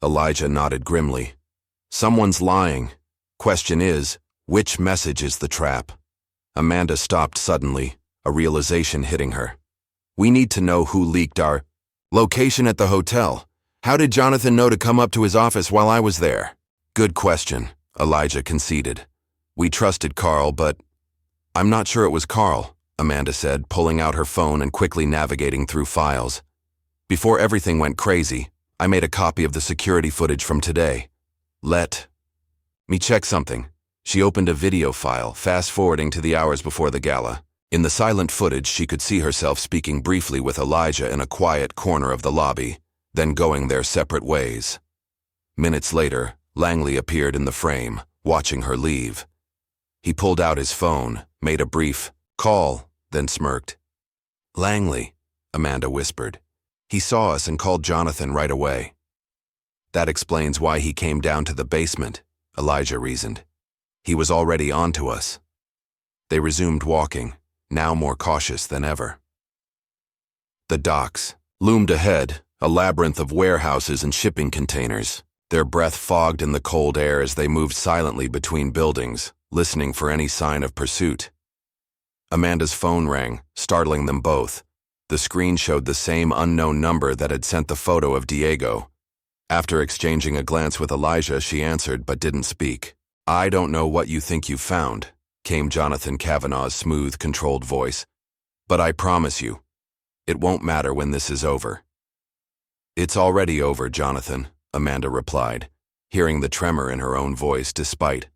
Elijah nodded grimly. "Someone's lying. Question is, which message is the trap?" Amanda stopped suddenly, a realization hitting her. "We need to know who leaked our location at the hotel. How did Jonathan know to come up to his office while I was there?" "Good question," Elijah conceded. "We trusted Carl, but—" "I'm not sure it was Carl," Amanda said, pulling out her phone and quickly navigating through files. "Before everything went crazy, I made a copy of the security footage from today. Let me check something." She opened a video file, fast-forwarding to the hours before the gala. In the silent footage, she could see herself speaking briefly with Elijah in a quiet corner of the lobby, then going their separate ways. Minutes later, Langley appeared in the frame, watching her leave. He pulled out his phone, made a brief call, then smirked. "Langley," Amanda whispered. "He saw us and called Jonathan right away." "That explains why he came down to the basement," Elijah reasoned. "He was already on to us." They resumed walking, now more cautious than ever. The docks loomed ahead, a labyrinth of warehouses and shipping containers, their breath fogged in the cold air as they moved silently between buildings, listening for any sign of pursuit. Amanda's phone rang, startling them both. The screen showed the same unknown number that had sent the photo of Diego. After exchanging a glance with Elijah, she answered but didn't speak. "I don't know what you think you've found," came Jonathan Cavanaugh's smooth, controlled voice. "But I promise you, it won't matter when this is over." "It's already over, Jonathan," Amanda replied, hearing the tremor in her own voice despite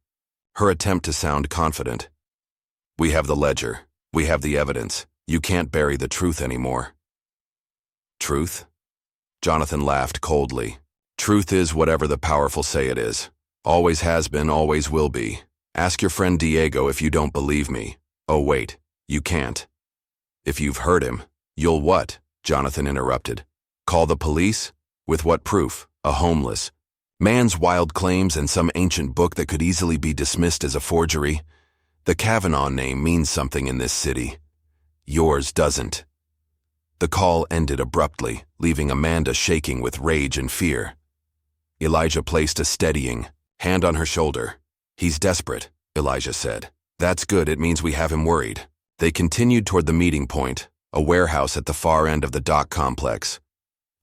her attempt to sound confident. "We have the ledger. We have the evidence. You can't bury the truth anymore." "Truth?" Jonathan laughed coldly. "Truth is whatever the powerful say it is. Always has been, always will be. Ask your friend Diego if you don't believe me. Oh wait, you can't." "If you've heard him, you'll what?" Jonathan interrupted. "Call the police? With what proof? A homeless man's wild claims and some ancient book that could easily be dismissed as a forgery? The Cavanaugh name means something in this city. Yours doesn't. The call ended abruptly, leaving Amanda shaking with rage and fear. Elijah placed a steadying hand on her shoulder. He's desperate, Elijah said. That's good, it means we have him worried. They continued toward the meeting point, a warehouse at the far end of the dock complex.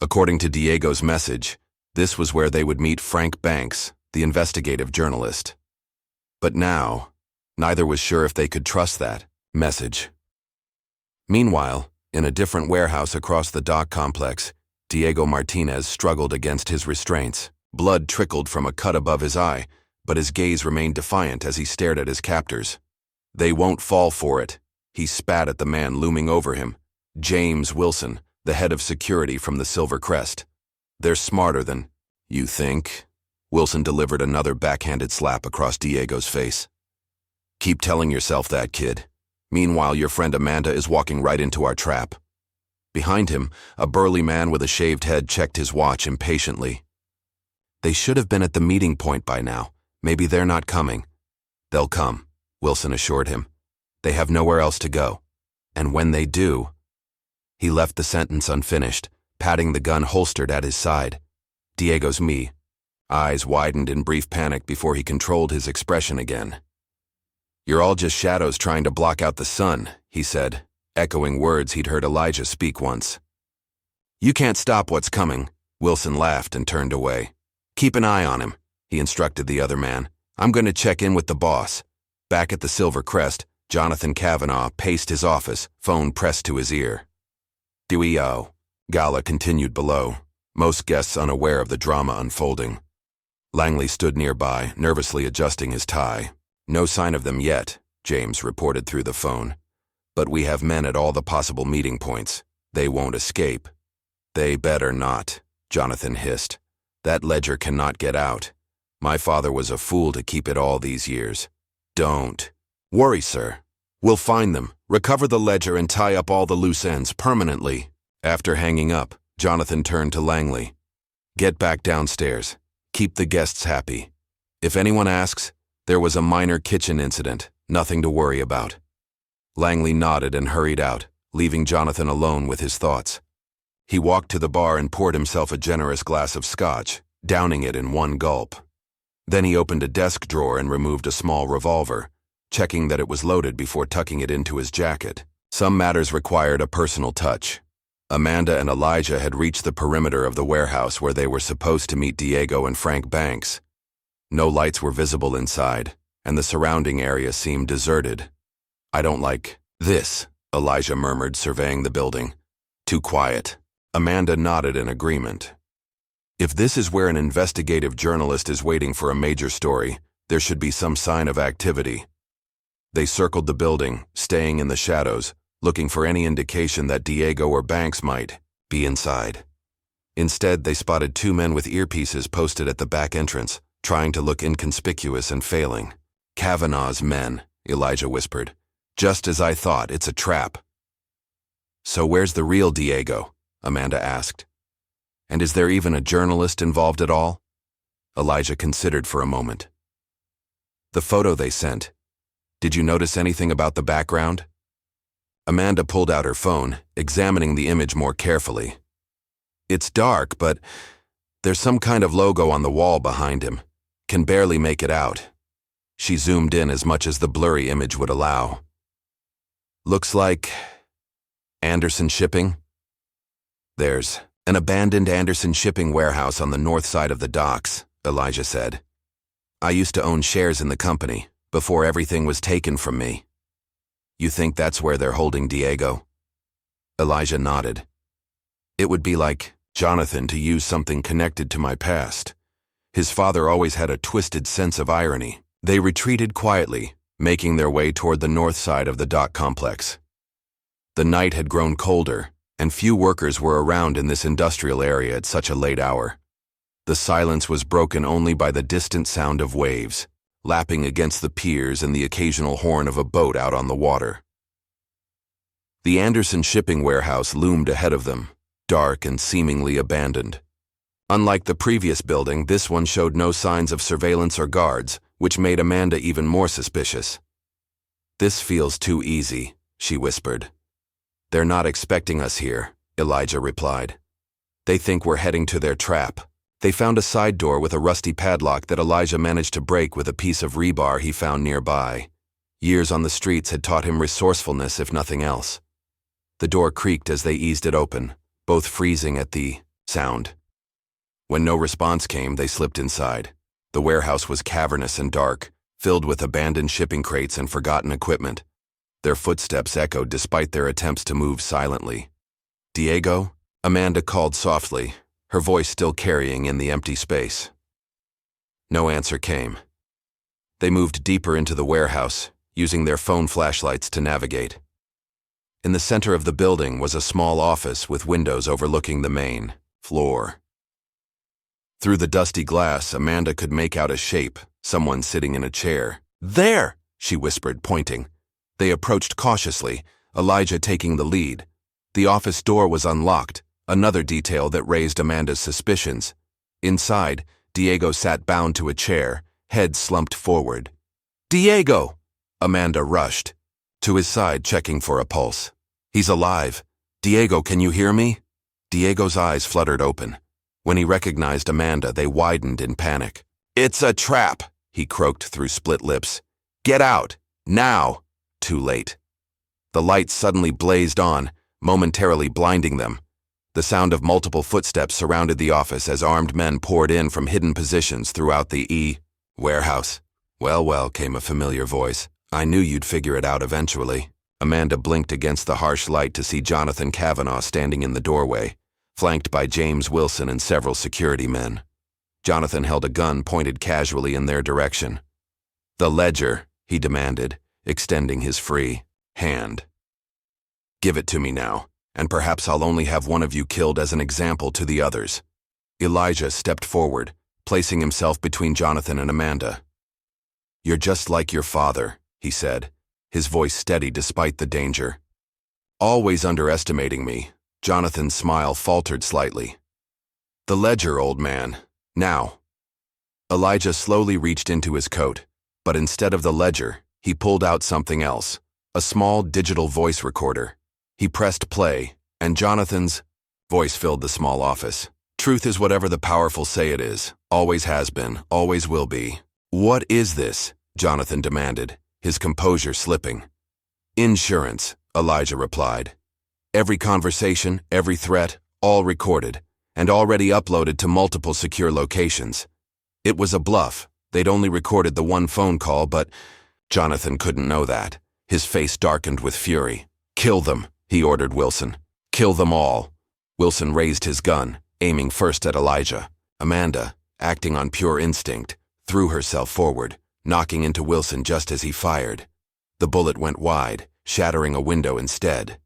According to Diego's message, this was where they would meet Frank Banks, the investigative journalist. But now, neither was sure if they could trust that message. Meanwhile, in a different warehouse across the dock complex, Diego Martinez struggled against his restraints. Blood trickled from a cut above his eye, but his gaze remained defiant as he stared at his captors. They won't fall for it, he spat at the man looming over him, James Wilson, the head of security from the Silver Crest. They're smarter than you think. Wilson delivered another backhanded slap across Diego's face. Keep telling yourself that, kid. Meanwhile, your friend Amanda is walking right into our trap. Behind him, a burly man with a shaved head checked his watch impatiently. They should have been at the meeting point by now. Maybe they're not coming. They'll come, Wilson assured him. They have nowhere else to go. And when they do... He left the sentence unfinished, patting the gun holstered at his side. Diego's eyes widened in brief panic before he controlled his expression again. You're all just shadows trying to block out the sun, he said, echoing words he'd heard Elijah speak once. You can't stop what's coming, Wilson laughed and turned away. Keep an eye on him, he instructed the other man. I'm going to check in with the boss. Back at the Silver Crest, Jonathan Cavanaugh paced his office, phone pressed to his ear. Dewey-o. Gala continued below, most guests unaware of the drama unfolding. Langley stood nearby, nervously adjusting his tie. No sign of them yet, James reported through the phone. But we have men at all the possible meeting points. They won't escape. They better not, Jonathan hissed. That ledger cannot get out. My father was a fool to keep it all these years. Don't worry, sir. We'll find them, recover the ledger, and tie up all the loose ends permanently. After hanging up, Jonathan turned to Langley. Get back downstairs. Keep the guests happy. If anyone asks, there was a minor kitchen incident, nothing to worry about. Langley nodded and hurried out, leaving Jonathan alone with his thoughts. He walked to the bar and poured himself a generous glass of scotch, downing it in one gulp. Then he opened a desk drawer and removed a small revolver, checking that it was loaded before tucking it into his jacket. Some matters required a personal touch. Amanda and Elijah had reached the perimeter of the warehouse where they were supposed to meet Diego and Frank Banks. No lights were visible inside, and the surrounding area seemed deserted. I don't like this, Elijah murmured, surveying the building. Too quiet. Amanda nodded in agreement. If this is where an investigative journalist is waiting for a major story, there should be some sign of activity. They circled the building, staying in the shadows, looking for any indication that Diego or Banks might be inside. Instead, they spotted two men with earpieces posted at the back entrance, trying to look inconspicuous and failing. Cavanaugh's men, Elijah whispered. Just as I thought, it's a trap. So where's the real Diego? Amanda asked. And is there even a journalist involved at all? Elijah considered for a moment. The photo they sent. Did you notice anything about the background? Amanda pulled out her phone, examining the image more carefully. It's dark, but there's some kind of logo on the wall behind him. Can barely make it out. She zoomed in as much as the blurry image would allow. Looks like Anderson Shipping? There's an abandoned Anderson Shipping warehouse on the north side of the docks, Elijah said. I used to own shares in the company, before everything was taken from me. You think that's where they're holding Diego? Elijah nodded. It would be like Jonathan to use something connected to my past. His father always had a twisted sense of irony. They retreated quietly, making their way toward the north side of the dock complex. The night had grown colder, and few workers were around in this industrial area at such a late hour. The silence was broken only by the distant sound of waves, lapping against the piers and the occasional horn of a boat out on the water. The Anderson Shipping warehouse loomed ahead of them, dark and seemingly abandoned. Unlike the previous building, this one showed no signs of surveillance or guards, which made Amanda even more suspicious. "This feels too easy," she whispered. "They're not expecting us here," Elijah replied. "They think we're heading to their trap." They found a side door with a rusty padlock that Elijah managed to break with a piece of rebar he found nearby. Years on the streets had taught him resourcefulness, if nothing else. The door creaked as they eased it open, both freezing at the sound. When no response came, they slipped inside. The warehouse was cavernous and dark, filled with abandoned shipping crates and forgotten equipment. Their footsteps echoed despite their attempts to move silently. "Diego?" Amanda called softly, her voice still carrying in the empty space. No answer came. They moved deeper into the warehouse, using their phone flashlights to navigate. In the center of the building was a small office with windows overlooking the main floor. Through the dusty glass, Amanda could make out a shape, someone sitting in a chair. "There!" she whispered, pointing. They approached cautiously, Elijah taking the lead. The office door was unlocked, another detail that raised Amanda's suspicions. Inside, Diego sat bound to a chair, head slumped forward. "Diego!" Amanda rushed. To his side, checking for a pulse. "He's alive. Diego, can you hear me?" Diego's eyes fluttered open. When he recognized Amanda, they widened in panic. "It's a trap," he croaked through split lips. "Get out! Now!" Too late. The lights suddenly blazed on, momentarily blinding them. The sound of multiple footsteps surrounded the office as armed men poured in from hidden positions throughout the warehouse. "Well, well," came a familiar voice. "I knew you'd figure it out eventually." Amanda blinked against the harsh light to see Jonathan Cavanaugh standing in the doorway, flanked by James Wilson and several security men. Jonathan held a gun pointed casually in their direction. "The ledger," he demanded, extending his free hand. "Give it to me now, and perhaps I'll only have one of you killed as an example to the others." Elijah stepped forward, placing himself between Jonathan and Amanda. "You're just like your father," he said, his voice steady despite the danger. "Always underestimating me." Jonathan's smile faltered slightly. "The ledger, old man. Now." Elijah slowly reached into his coat, but instead of the ledger, he pulled out something else, a small digital voice recorder. He pressed play, and Jonathan's voice filled the small office. "Truth is whatever the powerful say it is. Always has been, always will be." "What is this?" Jonathan demanded, his composure slipping. "Insurance," Elijah replied. "Every conversation, every threat, all recorded, and already uploaded to multiple secure locations. It was a bluff. They'd only recorded the one phone call, but Jonathan couldn't know that. His face darkened with fury. "Kill them," he ordered Wilson. "Kill them all." Wilson raised his gun, aiming first at Elijah. Amanda, acting on pure instinct, threw herself forward, knocking into Wilson just as he fired. The bullet went wide, shattering a window instead.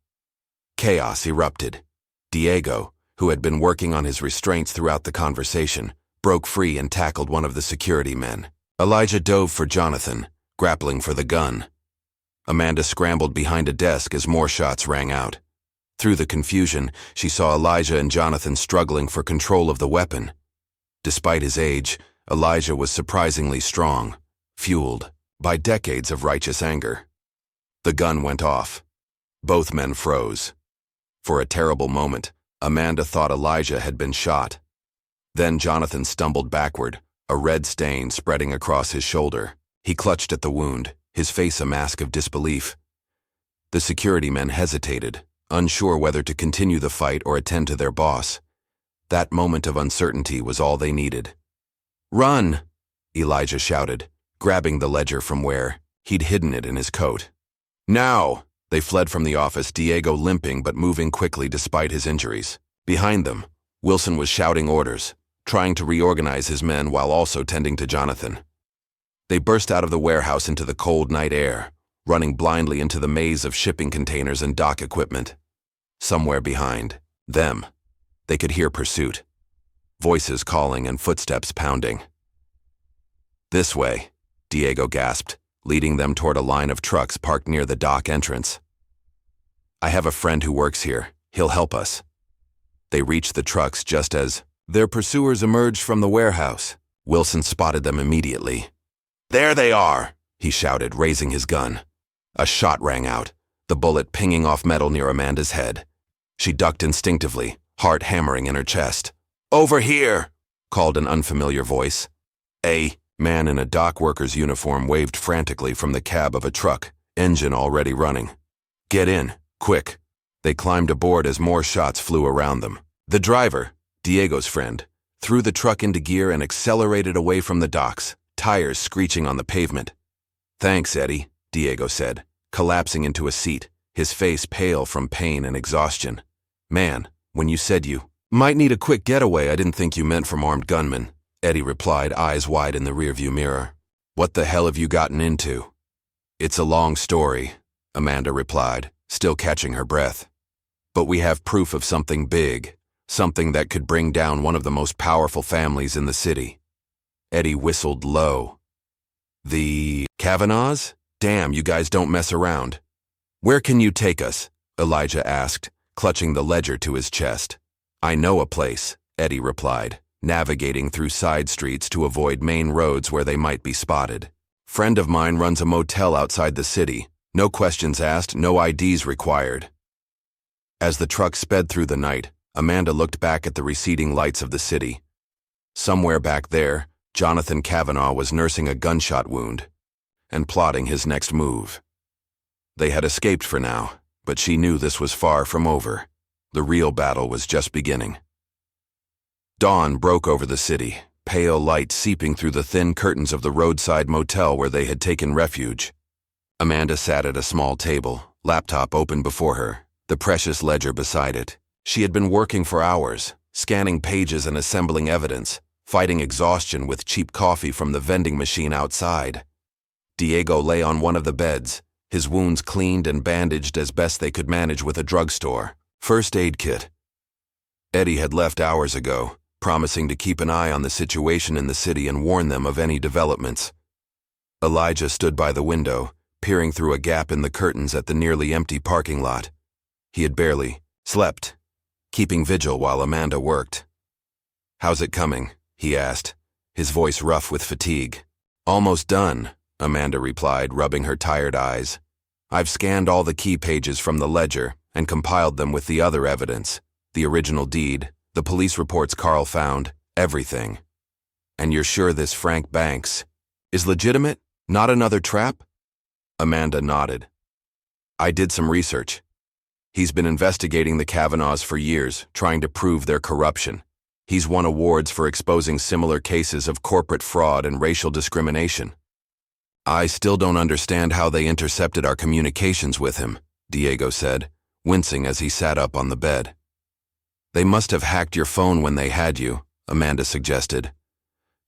Chaos erupted. Diego, who had been working on his restraints throughout the conversation, broke free and tackled one of the security men. Elijah dove for Jonathan, grappling for the gun. Amanda scrambled behind a desk as more shots rang out. Through the confusion, she saw Elijah and Jonathan struggling for control of the weapon. Despite his age, Elijah was surprisingly strong, fueled by decades of righteous anger. The gun went off. Both men froze. For a terrible moment, Amanda thought Elijah had been shot. Then Jonathan stumbled backward, a red stain spreading across his shoulder. He clutched at the wound, his face a mask of disbelief. The security men hesitated, unsure whether to continue the fight or attend to their boss. That moment of uncertainty was all they needed. "Run!" Elijah shouted, grabbing the ledger from where he'd hidden it in his coat. "Now!" They fled from the office, Diego limping but moving quickly despite his injuries. Behind them, Wilson was shouting orders, trying to reorganize his men while also tending to Jonathan. They burst out of the warehouse into the cold night air, running blindly into the maze of shipping containers and dock equipment. Somewhere behind them, they could hear pursuit, voices calling and footsteps pounding. "This way," Diego gasped, leading them toward a line of trucks parked near the dock entrance. "I have a friend who works here. He'll help us." They reached the trucks just as their pursuers emerged from the warehouse. Wilson spotted them immediately. "There they are!" he shouted, raising his gun. A shot rang out, the bullet pinging off metal near Amanda's head. She ducked instinctively, heart hammering in her chest. "Over here!" called an unfamiliar voice. A man in a dock worker's uniform waved frantically from the cab of a truck, engine already running. "Get in, quick." They climbed aboard as more shots flew around them. The driver, Diego's friend, threw the truck into gear and accelerated away from the docks, tires screeching on the pavement. "Thanks, Eddie," Diego said, collapsing into a seat, his face pale from pain and exhaustion. "Man, when you said you might need a quick getaway, I didn't think you meant from armed gunmen," Eddie replied, eyes wide in the rearview mirror. "What the hell have you gotten into?" "It's a long story," Amanda replied, still catching her breath. "But we have proof of something big, something that could bring down one of the most powerful families in the city." Eddie whistled low. "The Cavanaughs? Damn, you guys don't mess around." "Where can you take us?" Elijah asked, clutching the ledger to his chest. "I know a place," Eddie replied, navigating through side streets to avoid main roads where they might be spotted. "Friend of mine runs a motel outside the city. No questions asked, no IDs required." As the truck sped through the night, Amanda looked back at the receding lights of the city. Somewhere back there, Jonathan Cavanaugh was nursing a gunshot wound and plotting his next move. They had escaped for now, but she knew this was far from over. The real battle was just beginning. Dawn broke over the city, pale light seeping through the thin curtains of the roadside motel where they had taken refuge. Amanda sat at a small table, laptop open before her, the precious ledger beside it. She had been working for hours, scanning pages and assembling evidence, fighting exhaustion with cheap coffee from the vending machine outside. Diego lay on one of the beds, his wounds cleaned and bandaged as best they could manage with a drugstore first aid kit. Eddie had left hours ago, promising to keep an eye on the situation in the city and warn them of any developments. Elijah stood by the window, peering through a gap in the curtains at the nearly empty parking lot. He had barely slept, keeping vigil while Amanda worked. "How's it coming?" he asked, his voice rough with fatigue. "Almost done," Amanda replied, rubbing her tired eyes. "I've scanned all the key pages from the ledger and compiled them with the other evidence, the original deed, the police reports Carl found, everything." "And you're sure this Frank Banks is legitimate? Not another trap?" Amanda nodded. "I did some research. He's been investigating the Cavanaughs for years, trying to prove their corruption. He's won awards for exposing similar cases of corporate fraud and racial discrimination. I still don't understand how they intercepted our communications with him," Diego said, wincing as he sat up on the bed. "They must have hacked your phone when they had you," Amanda suggested.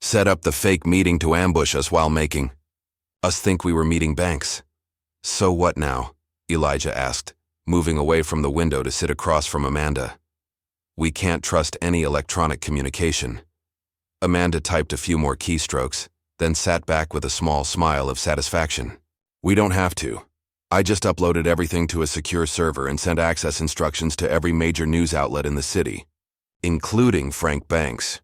"Set up the fake meeting to ambush us while making us think we were meeting Banks." "So what now?" Elijah asked, moving away from the window to sit across from Amanda. "We can't trust any electronic communication." Amanda typed a few more keystrokes, then sat back with a small smile of satisfaction. "We don't have to. I just uploaded everything to a secure server and sent access instructions to every major news outlet in the city, including Frank Banks."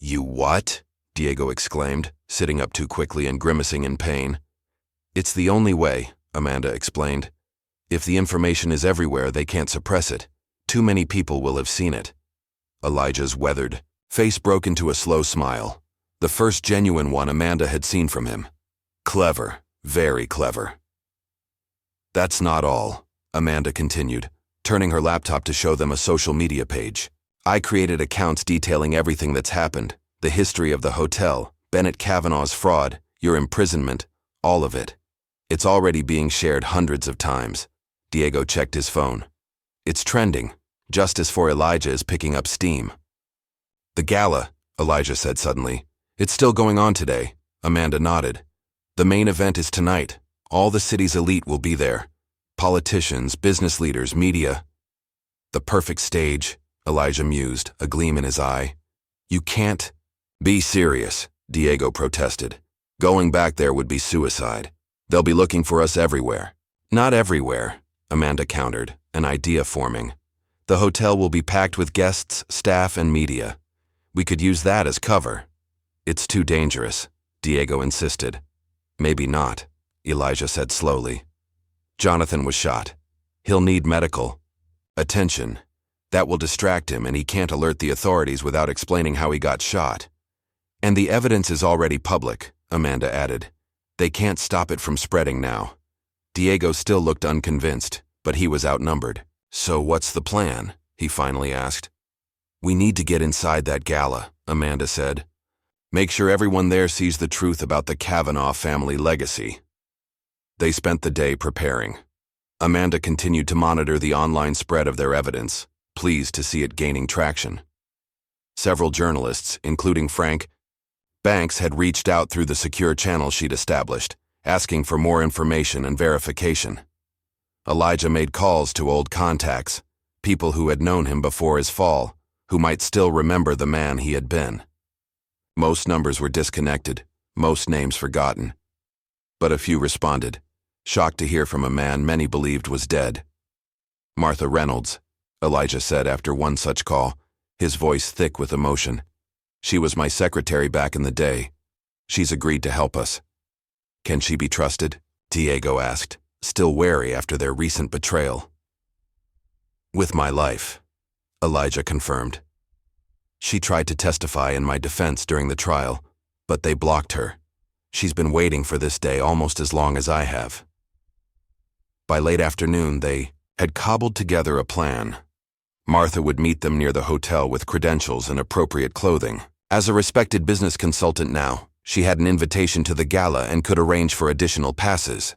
"You what?" Diego exclaimed, sitting up too quickly and grimacing in pain. "It's the only way," Amanda explained. "If the information is everywhere, they can't suppress it. Too many people will have seen it." Elijah's weathered face broke into a slow smile, the first genuine one Amanda had seen from him. "Clever, very clever." "That's not all," Amanda continued, turning her laptop to show them a social media page. "I created accounts detailing everything that's happened, the history of the hotel, Bennett Cavanaugh's fraud, your imprisonment, all of it. It's already being shared hundreds of times." Diego checked his phone. "It's trending. Justice for Elijah is picking up steam." "The gala," Elijah said suddenly. "It's still going on today." Amanda nodded. "The main event is tonight. All the city's elite will be there. Politicians, business leaders, media." "The perfect stage," Elijah mused, a gleam in his eye. "You can't be serious," Diego protested. "Going back there would be suicide. They'll be looking for us everywhere." "Not everywhere," Amanda countered, an idea forming. "The hotel will be packed with guests, staff, and media. We could use that as cover." "It's too dangerous," Diego insisted. "Maybe not," Elijah said slowly. Jonathan was shot. He'll need medical attention. That will distract him, and he can't alert the authorities without explaining how he got shot. And the evidence is already public, Amanda added. They can't stop it from spreading now. Diego still looked unconvinced, but he was outnumbered. So what's the plan? He finally asked. We need to get inside that gala, Amanda said. Make sure everyone there sees the truth about the Cavanaugh family legacy. They spent the day preparing. Amanda continued to monitor the online spread of their evidence, pleased to see it gaining traction. Several journalists, including Frank Banks, had reached out through the secure channel she'd established, asking for more information and verification. Elijah made calls to old contacts, people who had known him before his fall, who might still remember the man he had been. Most numbers were disconnected, most names forgotten. But a few responded, shocked to hear from a man many believed was dead. Martha Reynolds, Elijah said after one such call, his voice thick with emotion. She was my secretary back in the day. She's agreed to help us. Can she be trusted? Diego asked, still wary after their recent betrayal. With my life, Elijah confirmed. She tried to testify in my defense during the trial, but they blocked her. She's been waiting for this day almost as long as I have. By late afternoon, they had cobbled together a plan. Martha would meet them near the hotel with credentials and appropriate clothing. As a respected business consultant now, she had an invitation to the gala and could arrange for additional passes.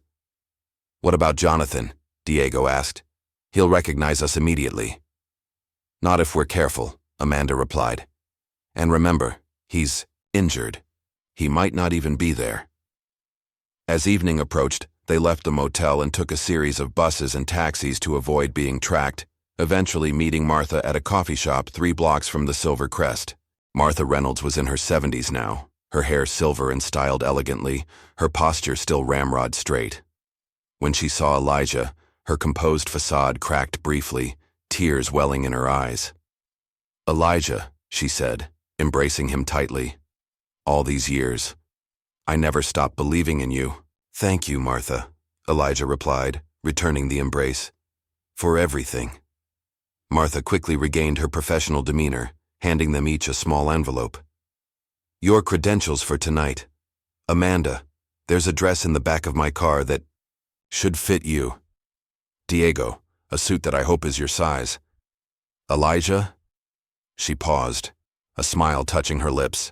What about Jonathan? Diego asked. He'll recognize us immediately. Not if we're careful, Amanda replied. And remember, he's injured. He might not even be there. As evening approached, they left the motel and took a series of buses and taxis to avoid being tracked, eventually meeting Martha at a coffee shop 3 blocks from the Silver Crest. Martha Reynolds was in her 70s now, her hair silver and styled elegantly, her posture still ramrod straight. When she saw Elijah, her composed facade cracked briefly, tears welling in her eyes. Elijah, she said, embracing him tightly. All these years, I never stopped believing in you. Thank you, Martha, Elijah replied, returning the embrace. For everything. Martha quickly regained her professional demeanor, handing them each a small envelope. Your credentials for tonight. Amanda, there's a dress in the back of my car that should fit you. Diego, a suit that I hope is your size. Elijah? She paused, a smile touching her lips.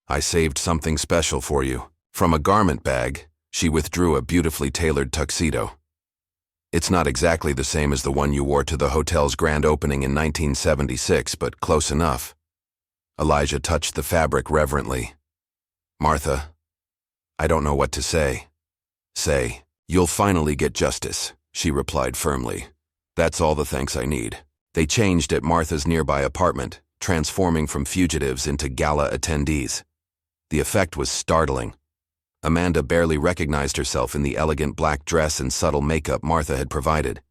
I saved something special for you. From a garment bag, she withdrew a beautifully tailored tuxedo. It's not exactly the same as the one you wore to the hotel's grand opening in 1976, but close enough. Elijah touched the fabric reverently. Martha, I don't know what to say. Say, you'll finally get justice, she replied firmly. That's all the thanks I need. They changed at Martha's nearby apartment, transforming from fugitives into gala attendees. The effect was startling. Amanda barely recognized herself in the elegant black dress and subtle makeup Martha had provided.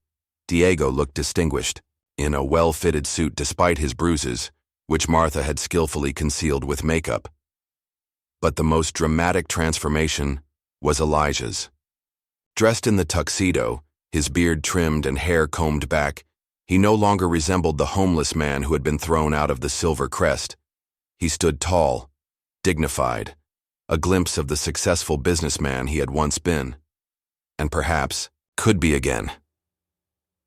Diego looked distinguished, in a well-fitted suit despite his bruises, which Martha had skillfully concealed with makeup. But the most dramatic transformation was Elijah's. Dressed in the tuxedo, his beard trimmed and hair combed back, he no longer resembled the homeless man who had been thrown out of the Silver Crest. He stood tall, dignified, a glimpse of the successful businessman he had once been, and perhaps could be again.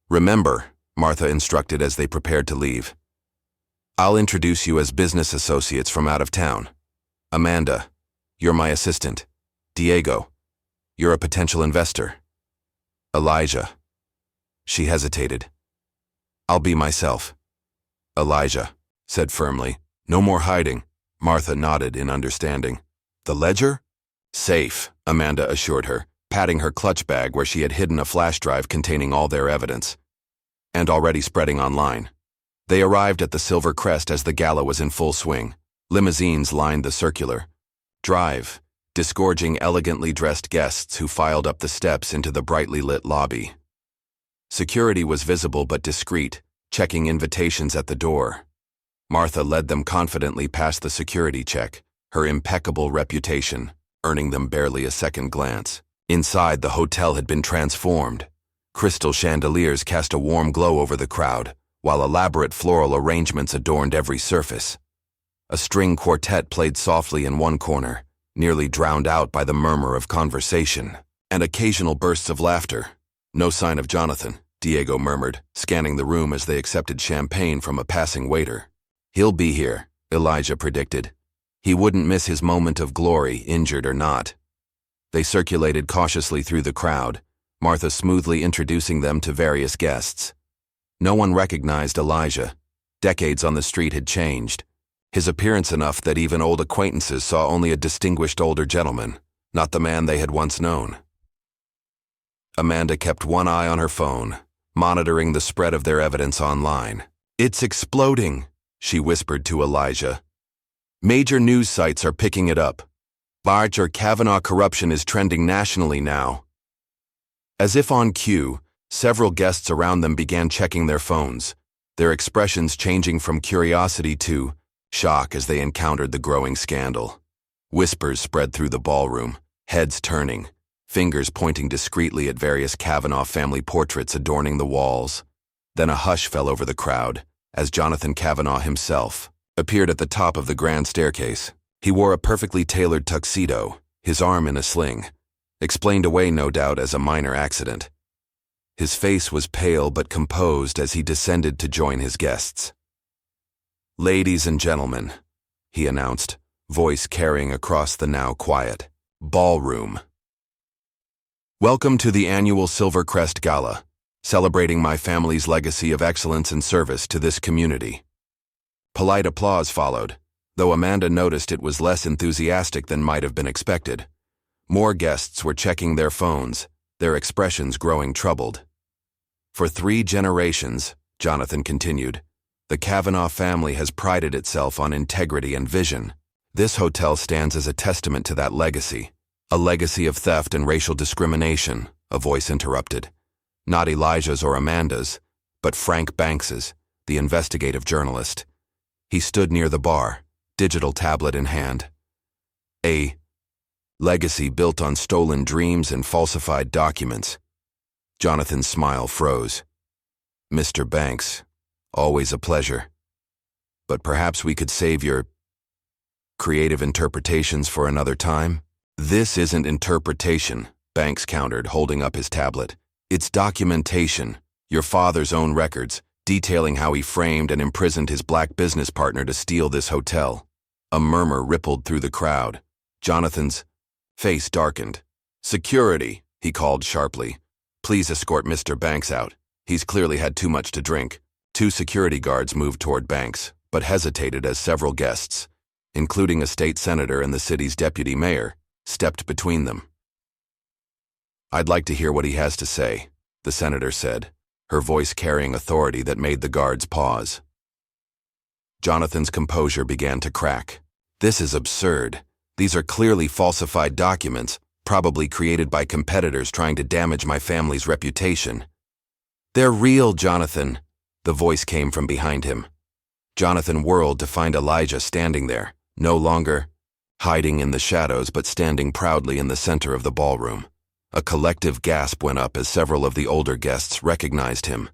Remember, Martha instructed as they prepared to leave. I'll introduce you as business associates from out of town. Amanda, you're my assistant. Diego, you're a potential investor. Elijah. She hesitated. I'll be myself. Elijah said firmly. No more hiding. Martha nodded in understanding. The ledger? Safe, Amanda assured her, patting her clutch bag where she had hidden a flash drive containing all their evidence. And already spreading online. They arrived at the Silver Crest as the gala was in full swing. Limousines lined the circular drive, disgorging elegantly dressed guests who filed up the steps into the brightly lit lobby. Security was visible but discreet, checking invitations at the door. Martha led them confidently past the security check, her impeccable reputation earning them barely a second glance. Inside, the hotel had been transformed. Crystal chandeliers cast a warm glow over the crowd, while elaborate floral arrangements adorned every surface. A string quartet played softly in one corner, nearly drowned out by the murmur of conversation, and occasional bursts of laughter. No sign of Jonathan, Diego murmured, scanning the room as they accepted champagne from a passing waiter. He'll be here, Elijah predicted. He wouldn't miss his moment of glory, injured or not. They circulated cautiously through the crowd, Martha smoothly introducing them to various guests. No one recognized Elijah. Decades on the street had changed. His appearance enough that even old acquaintances saw only a distinguished older gentleman, not the man they had once known. Amanda kept one eye on her phone, monitoring the spread of their evidence online. "It's exploding," she whispered to Elijah. "Major news sites are picking it up. Larger Cavanaugh corruption is trending nationally now." As if on cue, several guests around them began checking their phones, their expressions changing from curiosity to shock as they encountered the growing scandal. Whispers spread through the ballroom, heads turning, fingers pointing discreetly at various Cavanaugh family portraits adorning the walls. Then a hush fell over the crowd, as Jonathan Cavanaugh himself appeared at the top of the grand staircase. He wore a perfectly tailored tuxedo, his arm in a sling, explained away no doubt as a minor accident. His face was pale but composed as he descended to join his guests. "Ladies and gentlemen," he announced, voice carrying across the now quiet ballroom. "Welcome to the annual Silver Crest Gala, celebrating my family's legacy of excellence and service to this community." Polite applause followed, though Amanda noticed it was less enthusiastic than might have been expected. More guests were checking their phones, their expressions growing troubled. "For 3 generations," Jonathan continued, "the Cavanaugh family has prided itself on integrity and vision. This hotel stands as a testament to that legacy. A legacy of theft and racial discrimination," a voice interrupted. Not Elijah's or Amanda's, but Frank Banks's, the investigative journalist. He stood near the bar, digital tablet in hand. "A legacy built on stolen dreams and falsified documents." Jonathan's smile froze. "Mr. Banks, always a pleasure. But perhaps we could save your creative interpretations for another time?" "This isn't interpretation," Banks countered, holding up his tablet. "It's documentation, your father's own records, detailing how he framed and imprisoned his black business partner to steal this hotel." A murmur rippled through the crowd. Jonathan's face darkened. "Security," he called sharply. "Please escort Mr. Banks out. He's clearly had too much to drink." 2 security guards moved toward Banks, but hesitated as several guests, including a state senator and the city's deputy mayor, stepped between them. "I'd like to hear what he has to say," the senator said, her voice carrying authority that made the guards pause. Jonathan's composure began to crack. "This is absurd. These are clearly falsified documents, probably created by competitors trying to damage my family's reputation." "They're real, Jonathan," the voice came from behind him. Jonathan whirled to find Elijah standing there, no longer hiding in the shadows but standing proudly in the center of the ballroom. A collective gasp went up as several of the older guests recognized him.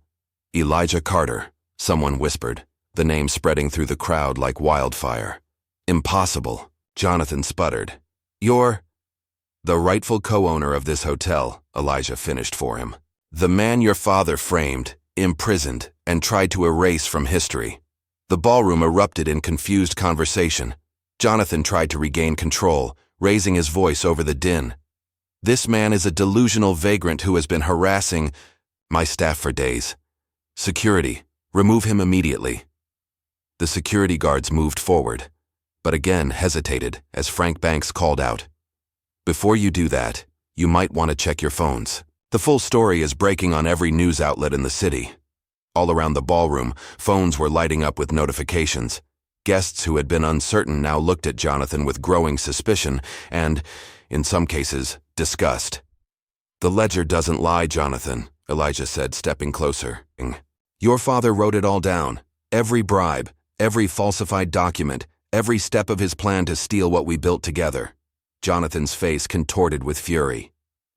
"Elijah Carter," someone whispered, the name spreading through the crowd like wildfire. "Impossible," Jonathan sputtered. "You're the rightful co-owner of this hotel," Elijah finished for him. "The man your father framed, imprisoned, and tried to erase from history." The ballroom erupted in confused conversation. Jonathan tried to regain control, raising his voice over the din. "This man is a delusional vagrant who has been harassing my staff for days. Security, remove him immediately." The security guards moved forward, but again hesitated as Frank Banks called out, "Before you do that, you might want to check your phones. The full story is breaking on every news outlet in the city." All around the ballroom, phones were lighting up with notifications. Guests who had been uncertain now looked at Jonathan with growing suspicion and, in some cases, disgust. "The ledger doesn't lie, Jonathan," Elijah said, stepping closer. "Your father wrote it all down. Every bribe, every falsified document, every step of his plan to steal what we built together." Jonathan's face contorted with fury.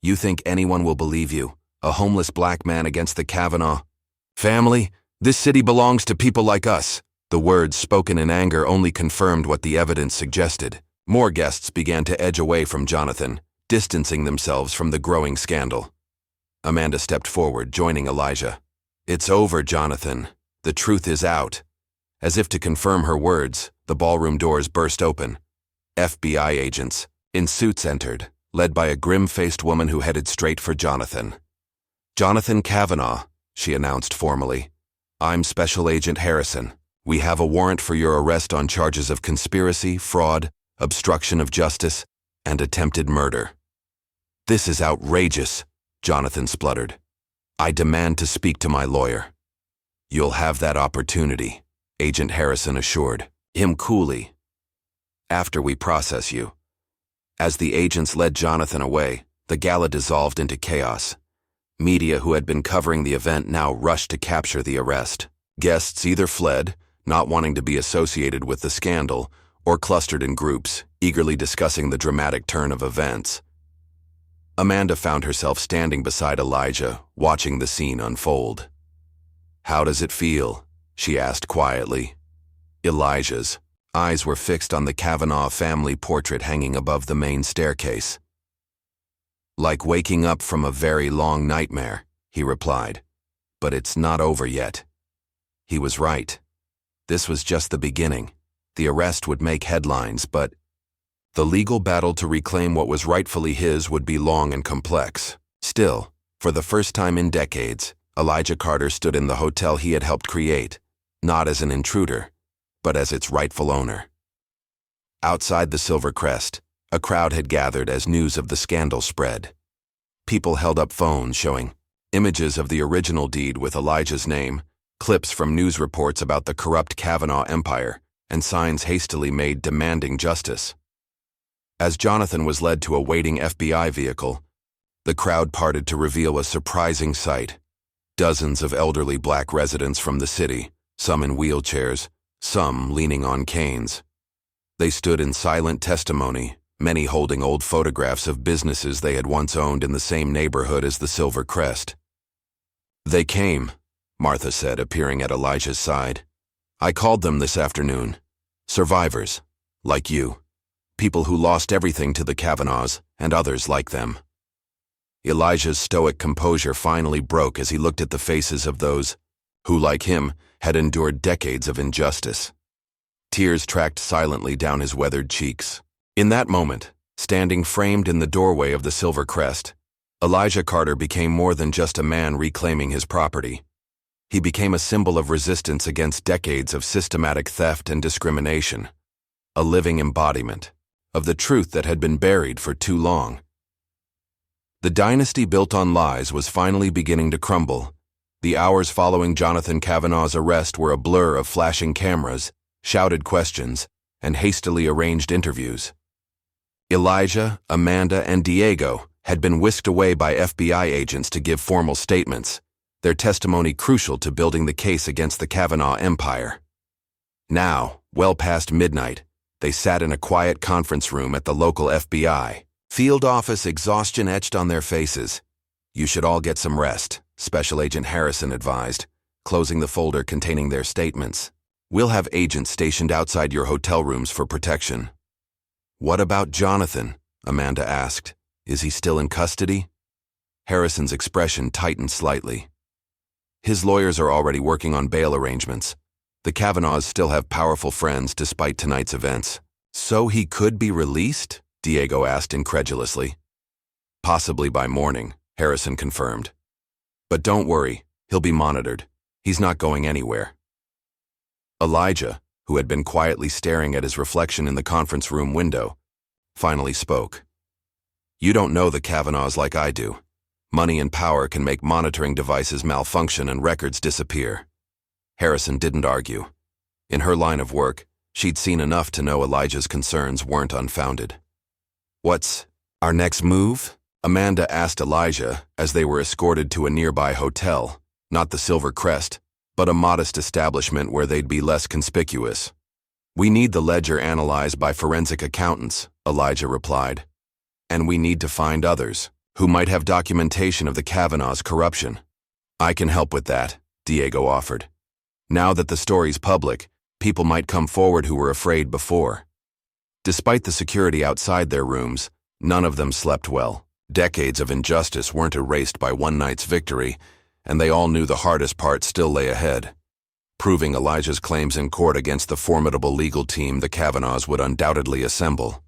You think anyone will believe you? A homeless black man against the Cavanaugh family? This city belongs to people like us. The words spoken in anger only confirmed what the evidence suggested. More guests began to edge away from Jonathan, distancing themselves from the growing scandal. Amanda stepped forward, joining Elijah. It's over, Jonathan. The truth is out. As if to confirm her words, the ballroom doors burst open. FBI agents, in suits, entered, led by a grim-faced woman who headed straight for Jonathan. Jonathan Cavanaugh, she announced formally. I'm Special Agent Harrison. We have a warrant for your arrest on charges of conspiracy, fraud, obstruction of justice, and attempted murder. This is outrageous, Jonathan spluttered. I demand to speak to my lawyer. You'll have that opportunity, Agent Harrison assured him coolly. After we process you. As the agents led Jonathan away, the gala dissolved into chaos. Media who had been covering the event now rushed to capture the arrest. Guests either fled, not wanting to be associated with the scandal, or clustered in groups, eagerly discussing the dramatic turn of events. Amanda found herself standing beside Elijah, watching the scene unfold. How does it feel? She asked quietly. Elijah's eyes were fixed on the Cavanaugh family portrait hanging above the main staircase. Like waking up from a very long nightmare, he replied. But it's not over yet. He was right. This was just the beginning. The arrest would make headlines, but the legal battle to reclaim what was rightfully his would be long and complex. Still, for the first time in decades, Elijah Carter stood in the hotel he had helped create, not as an intruder, but as its rightful owner. Outside the Silver Crest, a crowd had gathered as news of the scandal spread. People held up phones showing images of the original deed with Elijah's name, clips from news reports about the corrupt Cavanaugh empire, and signs hastily made demanding justice. As Jonathan was led to a waiting FBI vehicle, the crowd parted to reveal a surprising sight. Dozens of elderly black residents from the city, some in wheelchairs, some leaning on canes. They stood in silent testimony, many holding old photographs of businesses they had once owned in the same neighborhood as the Silver Crest. They came, Martha said, appearing at Elijah's side. I called them this afternoon. Survivors, like you. People who lost everything to the Cavanaughs and others like them. Elijah's stoic composure finally broke as he looked at the faces of those who, like him, had endured decades of injustice. Tears tracked silently down his weathered cheeks. In that moment, standing framed in the doorway of the Silver Crest, Elijah Carter became more than just a man reclaiming his property. He became a symbol of resistance against decades of systematic theft and discrimination, a living embodiment of the truth that had been buried for too long. The dynasty built on lies was finally beginning to crumble. The hours following Jonathan Cavanaugh's arrest were a blur of flashing cameras, shouted questions, and hastily arranged interviews. Elijah, Amanda, and Diego had been whisked away by FBI agents to give formal statements, their testimony crucial to building the case against the Cavanaugh empire. Now, well past midnight, they sat in a quiet conference room at the local FBI. Field office exhaustion etched on their faces. You should all get some rest, Special Agent Harrison advised, closing the folder containing their statements. We'll have agents stationed outside your hotel rooms for protection. What about Jonathan? Amanda asked. Is he still in custody? Harrison's expression tightened slightly. His lawyers are already working on bail arrangements. The Cavanaughs still have powerful friends despite tonight's events. So he could be released? Diego asked incredulously. Possibly by morning, Harrison confirmed. But don't worry, he'll be monitored. He's not going anywhere. Elijah, who had been quietly staring at his reflection in the conference room window, finally spoke. You don't know the Cavanaughs like I do. Money and power can make monitoring devices malfunction and records disappear. Harrison didn't argue. In her line of work, she'd seen enough to know Elijah's concerns weren't unfounded. What's our next move? Amanda asked Elijah as they were escorted to a nearby hotel, not the Silver Crest, but a modest establishment where they'd be less conspicuous. We need the ledger analyzed by forensic accountants, Elijah replied. And we need to find others, who might have documentation of the Cavanaugh's corruption. I can help with that, Diego offered. Now that the story's public, people might come forward who were afraid before. Despite the security outside their rooms, none of them slept well. Decades of injustice weren't erased by one night's victory, and they all knew the hardest part still lay ahead. Proving Elijah's claims in court against the formidable legal team the Cavanaughs would undoubtedly assemble.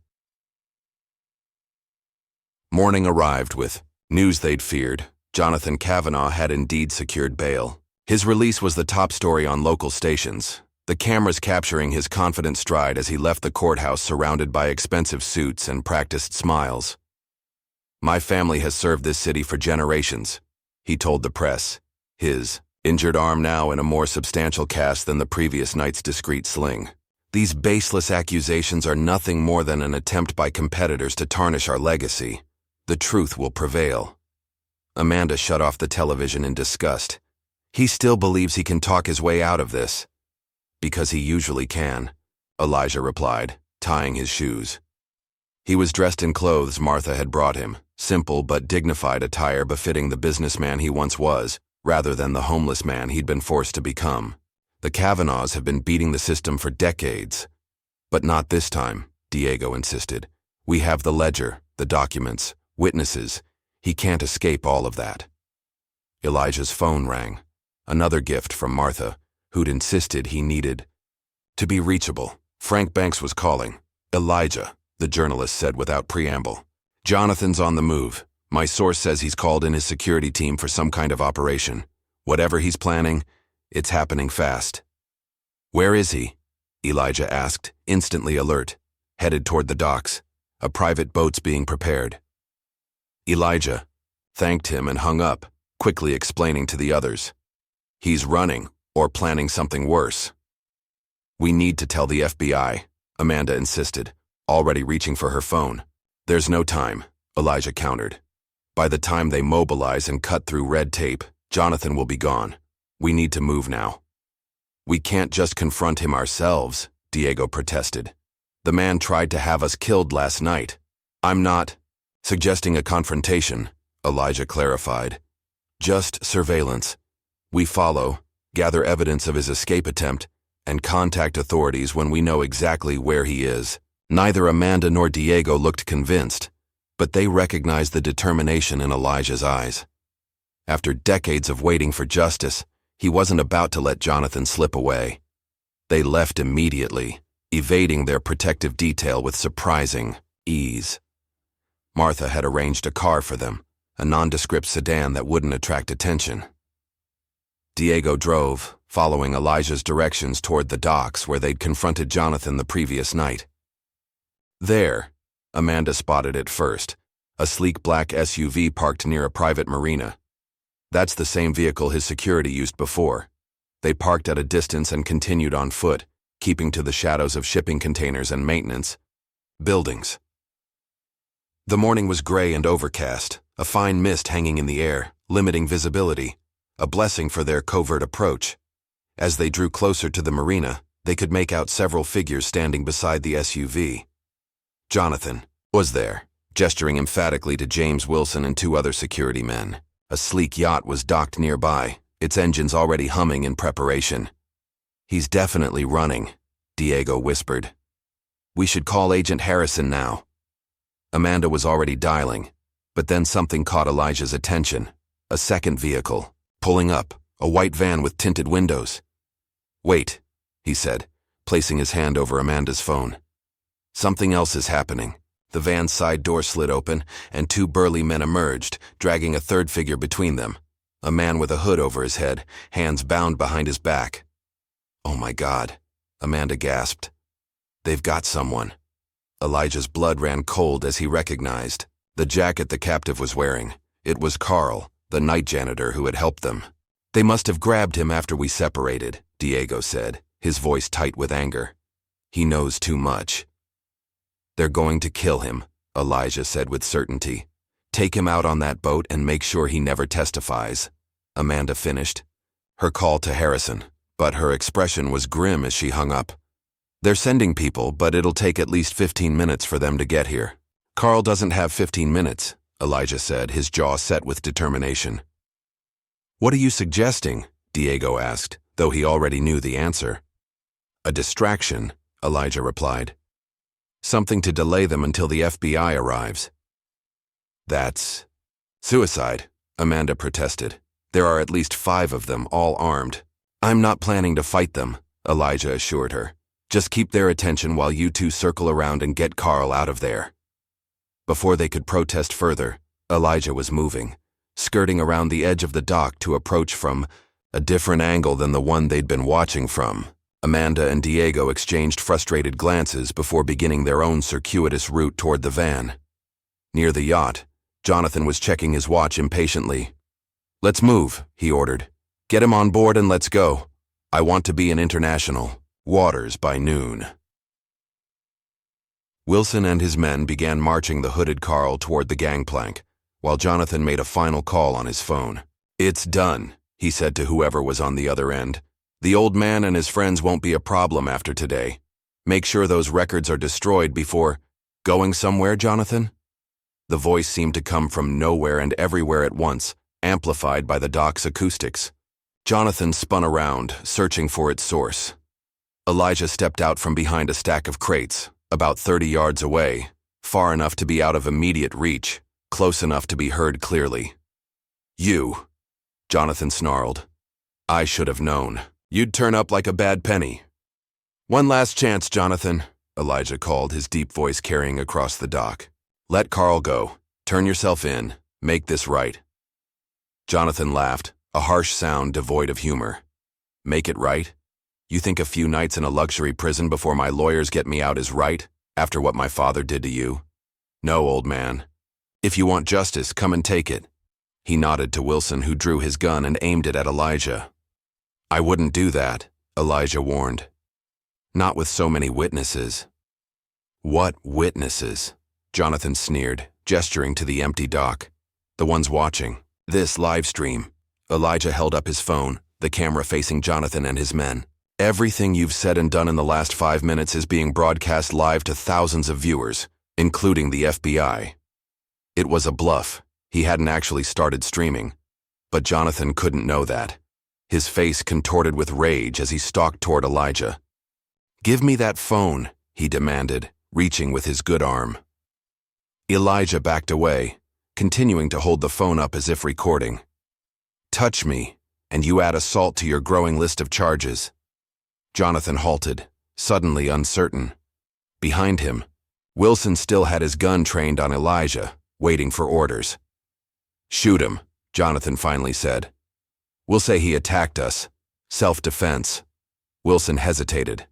Morning arrived with news they'd feared. Jonathan Cavanaugh had indeed secured bail. His release was the top story on local stations, the cameras capturing his confident stride as he left the courthouse surrounded by expensive suits and practiced smiles. "My family has served this city for generations," he told the press, his injured arm now in a more substantial cast than the previous night's discreet sling. "These baseless accusations are nothing more than an attempt by competitors to tarnish our legacy. The truth will prevail." Amanda shut off the television in disgust. He still believes he can talk his way out of this. "Because he usually can," Elijah replied, tying his shoes. He was dressed in clothes Martha had brought him, simple but dignified attire befitting the businessman he once was, rather than the homeless man he'd been forced to become. The Cavanaughs have been beating the system for decades. "But not this time," Diego insisted. "We have the ledger, the documents, witnesses. He can't escape all of that." Elijah's phone rang. Another gift from Martha, who'd insisted he needed to be reachable. Frank Banks was calling. "Elijah," the journalist said without preamble. "Jonathan's on the move. My source says he's called in his security team for some kind of operation. Whatever he's planning, it's happening fast." "Where is he?" Elijah asked, instantly alert. "Headed toward the docks. A private boat's being prepared." Elijah thanked him and hung up, quickly explaining to the others. "He's running, or planning something worse." "We need to tell the FBI," Amanda insisted, already reaching for her phone. "There's no time," Elijah countered. "By the time they mobilize and cut through red tape, Jonathan will be gone. We need to move now." "We can't just confront him ourselves," Diego protested. "The man tried to have us killed last night." "I'm not suggesting a confrontation," Elijah clarified. "Just surveillance. We follow, gather evidence of his escape attempt, and contact authorities when we know exactly where he is." Neither Amanda nor Diego looked convinced, but they recognized the determination in Elijah's eyes. After decades of waiting for justice, he wasn't about to let Jonathan slip away. They left immediately, evading their protective detail with surprising ease. Martha had arranged a car for them, a nondescript sedan that wouldn't attract attention. Diego drove, following Elijah's directions toward the docks where they'd confronted Jonathan the previous night. There, Amanda spotted it first, a sleek black SUV parked near a private marina. That's the same vehicle his security used before. They parked at a distance and continued on foot, keeping to the shadows of shipping containers and maintenance buildings. The morning was gray and overcast, a fine mist hanging in the air, limiting visibility, a blessing for their covert approach. As they drew closer to the marina, they could make out several figures standing beside the SUV. Jonathan was there, gesturing emphatically to James Wilson and two other security men. A sleek yacht was docked nearby, its engines already humming in preparation. "He's definitely running," Diego whispered. "We should call Agent Harrison now." Amanda was already dialing, but then something caught Elijah's attention. A second vehicle, pulling up, a white van with tinted windows. "Wait," he said, placing his hand over Amanda's phone. "Something else is happening." The van's side door slid open, and two burly men emerged, dragging a third figure between them. A man with a hood over his head, hands bound behind his back. "Oh my God," Amanda gasped. "They've got someone." Elijah's blood ran cold as he recognized the jacket the captive was wearing. It was Carl, the night janitor who had helped them. "They must have grabbed him after we separated," Diego said, his voice tight with anger. "He knows too much." "They're going to kill him," Elijah said with certainty. "Take him out on that boat and make sure he never testifies," Amanda finished, her call to Harrison, but her expression was grim as she hung up. "They're sending people, but it'll take at least 15 minutes for them to get here." "Carl doesn't have 15 minutes," Elijah said, his jaw set with determination. What are you suggesting? Diego asked, though he already knew the answer. A distraction, Elijah replied. Something to delay them until the FBI arrives. That's suicide, Amanda protested. There are at least 5 of them, all armed. I'm not planning to fight them, Elijah assured her. Just keep their attention while you two circle around and get Carl out of there. Before they could protest further, Elijah was moving, skirting around the edge of the dock to approach from a different angle than the one they'd been watching from. Amanda and Diego exchanged frustrated glances before beginning their own circuitous route toward the van. Near the yacht, Jonathan was checking his watch impatiently. Let's move, he ordered. Get him on board and let's go. I want to be in international waters by noon. Wilson and his men began marching the hooded Carl toward the gangplank, while Jonathan made a final call on his phone. It's done, he said to whoever was on the other end. The old man and his friends won't be a problem after today. Make sure those records are destroyed before going somewhere, Jonathan? The voice seemed to come from nowhere and everywhere at once, amplified by the dock's acoustics. Jonathan spun around, searching for its source. Elijah stepped out from behind a stack of crates, about 30 yards away, far enough to be out of immediate reach, close enough to be heard clearly. You, Jonathan snarled. I should have known. You'd turn up like a bad penny. One last chance, Jonathan, Elijah called, his deep voice carrying across the dock. Let Carl go. Turn yourself in. Make this right. Jonathan laughed, a harsh sound devoid of humor. Make it right? You think a few nights in a luxury prison before my lawyers get me out is right, after what my father did to you? No, old man. If you want justice, come and take it. He nodded to Wilson, who drew his gun and aimed it at Elijah. I wouldn't do that, Elijah warned. Not with so many witnesses. What witnesses? Jonathan sneered, gesturing to the empty dock. The ones watching. This live stream. Elijah held up his phone, the camera facing Jonathan and his men. Everything you've said and done in the last 5 minutes is being broadcast live to thousands of viewers, including the FBI. It was a bluff. He hadn't actually started streaming. But Jonathan couldn't know that. His face contorted with rage as he stalked toward Elijah. Give me that phone, he demanded, reaching with his good arm. Elijah backed away, continuing to hold the phone up as if recording. Touch me, and you add assault to your growing list of charges. Jonathan halted, suddenly uncertain. Behind him, Wilson still had his gun trained on Elijah, waiting for orders. Shoot him, Jonathan finally said. We'll say he attacked us. Self-defense. Wilson hesitated.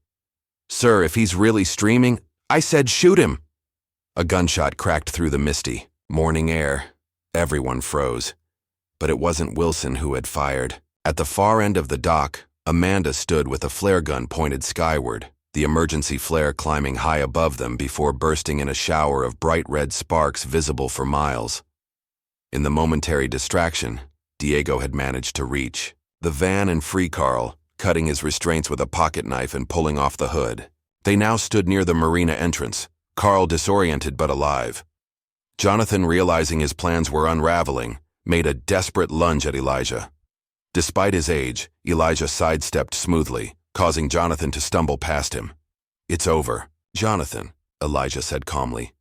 Sir, if he's really streaming, I said shoot him. A gunshot cracked through the misty, morning air. Everyone froze. But it wasn't Wilson who had fired. At the far end of the dock, Amanda stood with a flare gun pointed skyward, the emergency flare climbing high above them before bursting in a shower of bright red sparks visible for miles. In the momentary distraction, Diego had managed to reach the van and free Carl, cutting his restraints with a pocket knife and pulling off the hood. They now stood near the marina entrance, Carl disoriented but alive. Jonathan, realizing his plans were unraveling, made a desperate lunge at Elijah. Despite his age, Elijah sidestepped smoothly, causing Jonathan to stumble past him. It's over, Jonathan, Elijah said calmly.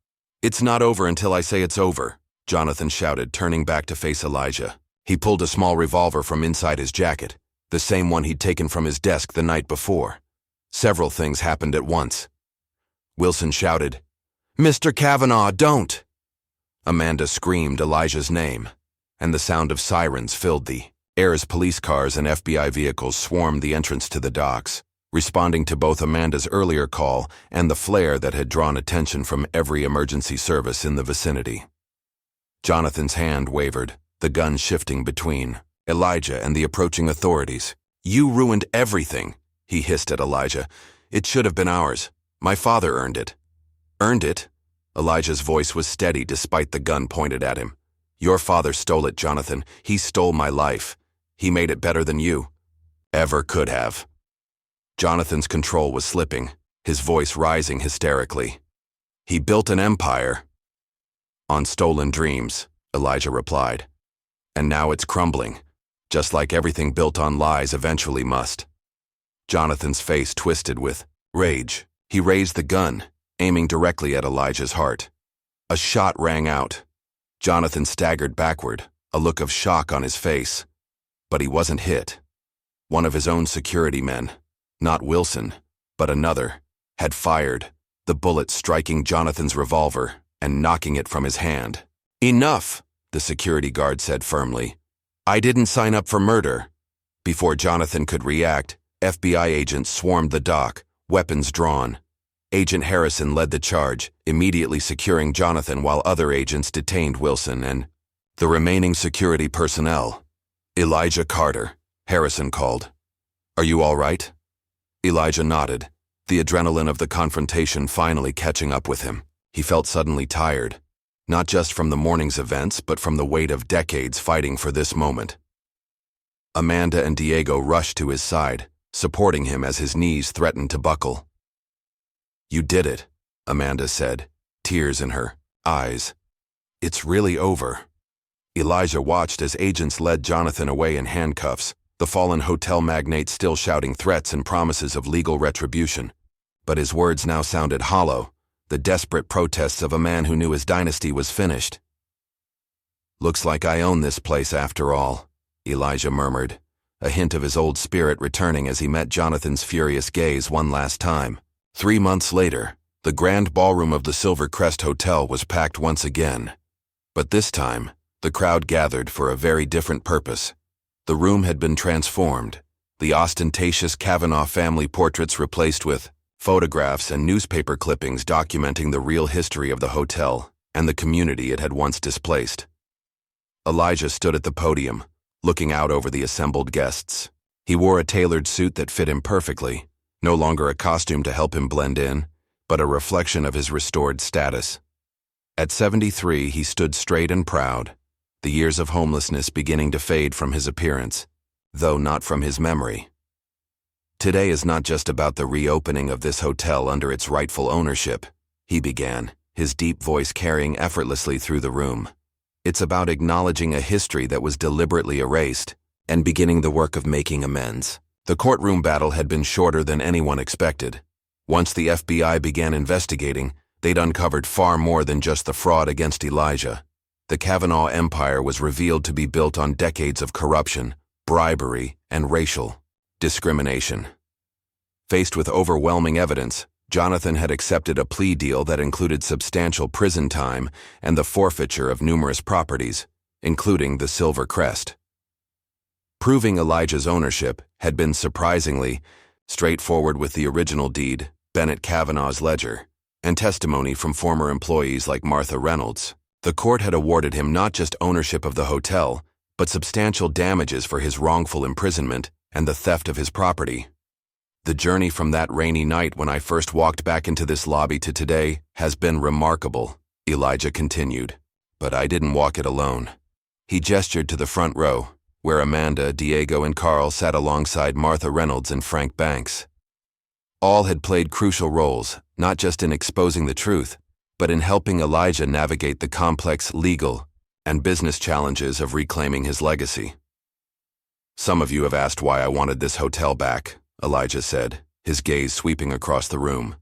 It's not over until I say it's over, Jonathan shouted, turning back to face Elijah. He pulled a small revolver from inside his jacket, the same one he'd taken from his desk the night before. Several things happened at once. Wilson shouted, Mr. Cavanaugh, don't! Amanda screamed Elijah's name, and the sound of sirens filled the air as police cars and FBI vehicles swarmed the entrance to the docks, responding to both Amanda's earlier call and the flare that had drawn attention from every emergency service in the vicinity. Jonathan's hand wavered, the gun shifting between Elijah and the approaching authorities. You ruined everything, he hissed at Elijah. It should have been ours. My father earned it. Earned it? Elijah's voice was steady despite the gun pointed at him. Your father stole it, Jonathan. He stole my life. He made it better than you ever could have. Jonathan's control was slipping, his voice rising hysterically. He built an empire on stolen dreams, Elijah replied. And now it's crumbling, just like everything built on lies eventually must. Jonathan's face twisted with rage. He raised the gun, aiming directly at Elijah's heart. A shot rang out. Jonathan staggered backward, a look of shock on his face. But he wasn't hit. One of his own security men, not Wilson, but another, had fired, the bullet striking Jonathan's revolver and knocking it from his hand. "Enough," the security guard said firmly. "I didn't sign up for murder." Before Jonathan could react, FBI agents swarmed the dock, weapons drawn. Agent Harrison led the charge, immediately securing Jonathan while other agents detained Wilson and the remaining security personnel. "Elijah Carter," Harrison called. "Are you all right?" Elijah nodded, the adrenaline of the confrontation finally catching up with him. He felt suddenly tired, not just from the morning's events, but from the weight of decades fighting for this moment. Amanda and Diego rushed to his side, supporting him as his knees threatened to buckle. "You did it," Amanda said, tears in her eyes. "It's really over." Elijah watched as agents led Jonathan away in handcuffs, the fallen hotel magnate still shouting threats and promises of legal retribution. But his words now sounded hollow, the desperate protests of a man who knew his dynasty was finished. "Looks like I own this place after all," Elijah murmured, a hint of his old spirit returning as he met Jonathan's furious gaze one last time. 3 months later, the grand ballroom of the Silver Crest Hotel was packed once again. But this time, the crowd gathered for a very different purpose. The room had been transformed, the ostentatious Cavanaugh family portraits replaced with photographs and newspaper clippings documenting the real history of the hotel and the community it had once displaced. Elijah stood at the podium, looking out over the assembled guests. He wore a tailored suit that fit him perfectly, no longer a costume to help him blend in, but a reflection of his restored status. At 73, he stood straight and proud, the years of homelessness beginning to fade from his appearance, though not from his memory. "Today is not just about the reopening of this hotel under its rightful ownership," he began, his deep voice carrying effortlessly through the room. "It's about acknowledging a history that was deliberately erased and beginning the work of making amends." The courtroom battle had been shorter than anyone expected. Once the FBI began investigating, they'd uncovered far more than just the fraud against Elijah. The Cavanaugh empire was revealed to be built on decades of corruption, bribery, and racial discrimination. Faced with overwhelming evidence, Jonathan had accepted a plea deal that included substantial prison time and the forfeiture of numerous properties, including the Silver Crest. Proving Elijah's ownership had been surprisingly straightforward with the original deed, Bennett Cavanaugh's ledger, and testimony from former employees like Martha Reynolds. The court had awarded him not just ownership of the hotel, but substantial damages for his wrongful imprisonment and the theft of his property. "The journey from that rainy night when I first walked back into this lobby to today has been remarkable," Elijah continued. "But I didn't walk it alone." He gestured to the front row, where Amanda, Diego, and Carl sat alongside Martha Reynolds and Frank Banks. All had played crucial roles, not just in exposing the truth, but in helping Elijah navigate the complex legal and business challenges of reclaiming his legacy. "Some of you have asked why I wanted this hotel back," Elijah said, his gaze sweeping across the room.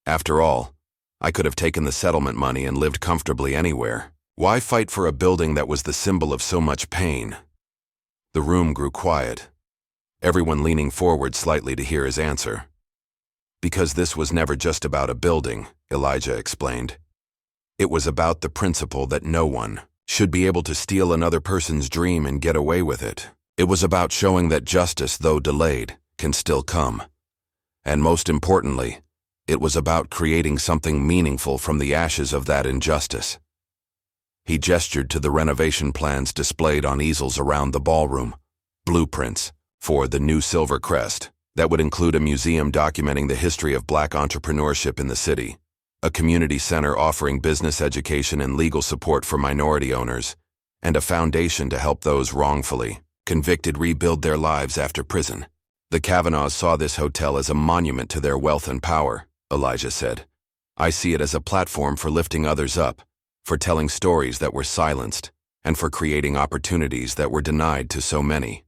"After all, I could have taken the settlement money and lived comfortably anywhere. Why fight for a building that was the symbol of so much pain?" The room grew quiet, everyone leaning forward slightly to hear his answer. "Because this was never just about a building," Elijah explained. "It was about the principle that no one should be able to steal another person's dream and get away with it. It was about showing that justice, though delayed, can still come. And most importantly, it was about creating something meaningful from the ashes of that injustice." He gestured to the renovation plans displayed on easels around the ballroom, blueprints for the new Silver Crest that would include a museum documenting the history of Black entrepreneurship in the city, a community center offering business education and legal support for minority owners, and a foundation to help those wrongfully convicted rebuild their lives after prison. "The Cavanaughs saw this hotel as a monument to their wealth and power," Elijah said. "I see it as a platform for lifting others up, for telling stories that were silenced, and for creating opportunities that were denied to so many.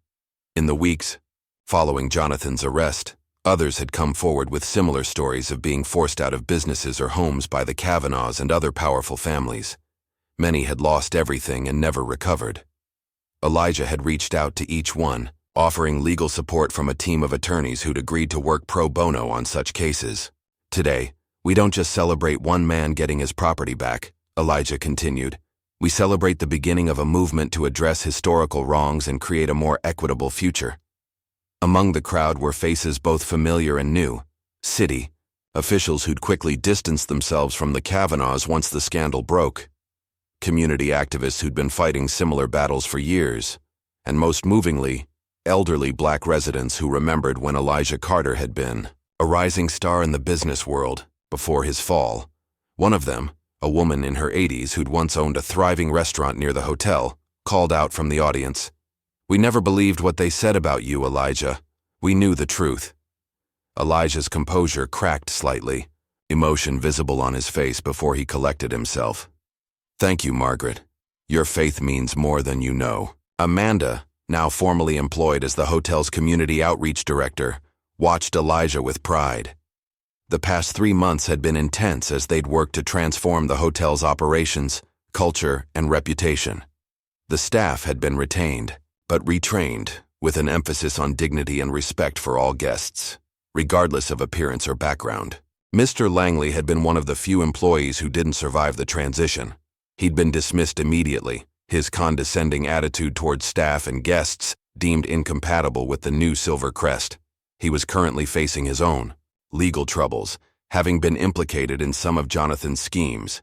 In the weeks following Jonathan's arrest, others had come forward with similar stories of being forced out of businesses or homes by the Cavanaughs and other powerful families. Many had lost everything and never recovered. Elijah had reached out to each one, offering legal support from a team of attorneys who'd agreed to work pro bono on such cases. Today, we don't just celebrate one man getting his property back, Elijah continued. We celebrate the beginning of a movement to address historical wrongs and create a more equitable future. Among the crowd were faces both familiar and new. City officials who'd quickly distanced themselves from the Cavanaughs once the scandal broke. Community activists who'd been fighting similar battles for years. And most movingly, elderly black residents who remembered when Elijah Carter had been a rising star in the business world before his fall. One of them, a woman in her 80s who'd once owned a thriving restaurant near the hotel, called out from the audience, "We never believed what they said about you, Elijah. We knew the truth." Elijah's composure cracked slightly, emotion visible on his face before he collected himself. "Thank you, Margaret. Your faith means more than you know." Amanda, now formally employed as the hotel's community outreach director, watched Elijah with pride. The past 3 months had been intense as they'd worked to transform the hotel's operations, culture, and reputation. The staff had been retained, but retrained, with an emphasis on dignity and respect for all guests, regardless of appearance or background. Mr. Langley had been one of the few employees who didn't survive the transition. He'd been dismissed immediately, his condescending attitude towards staff and guests deemed incompatible with the new Silver Crest. He was currently facing his own legal troubles, having been implicated in some of Jonathan's schemes.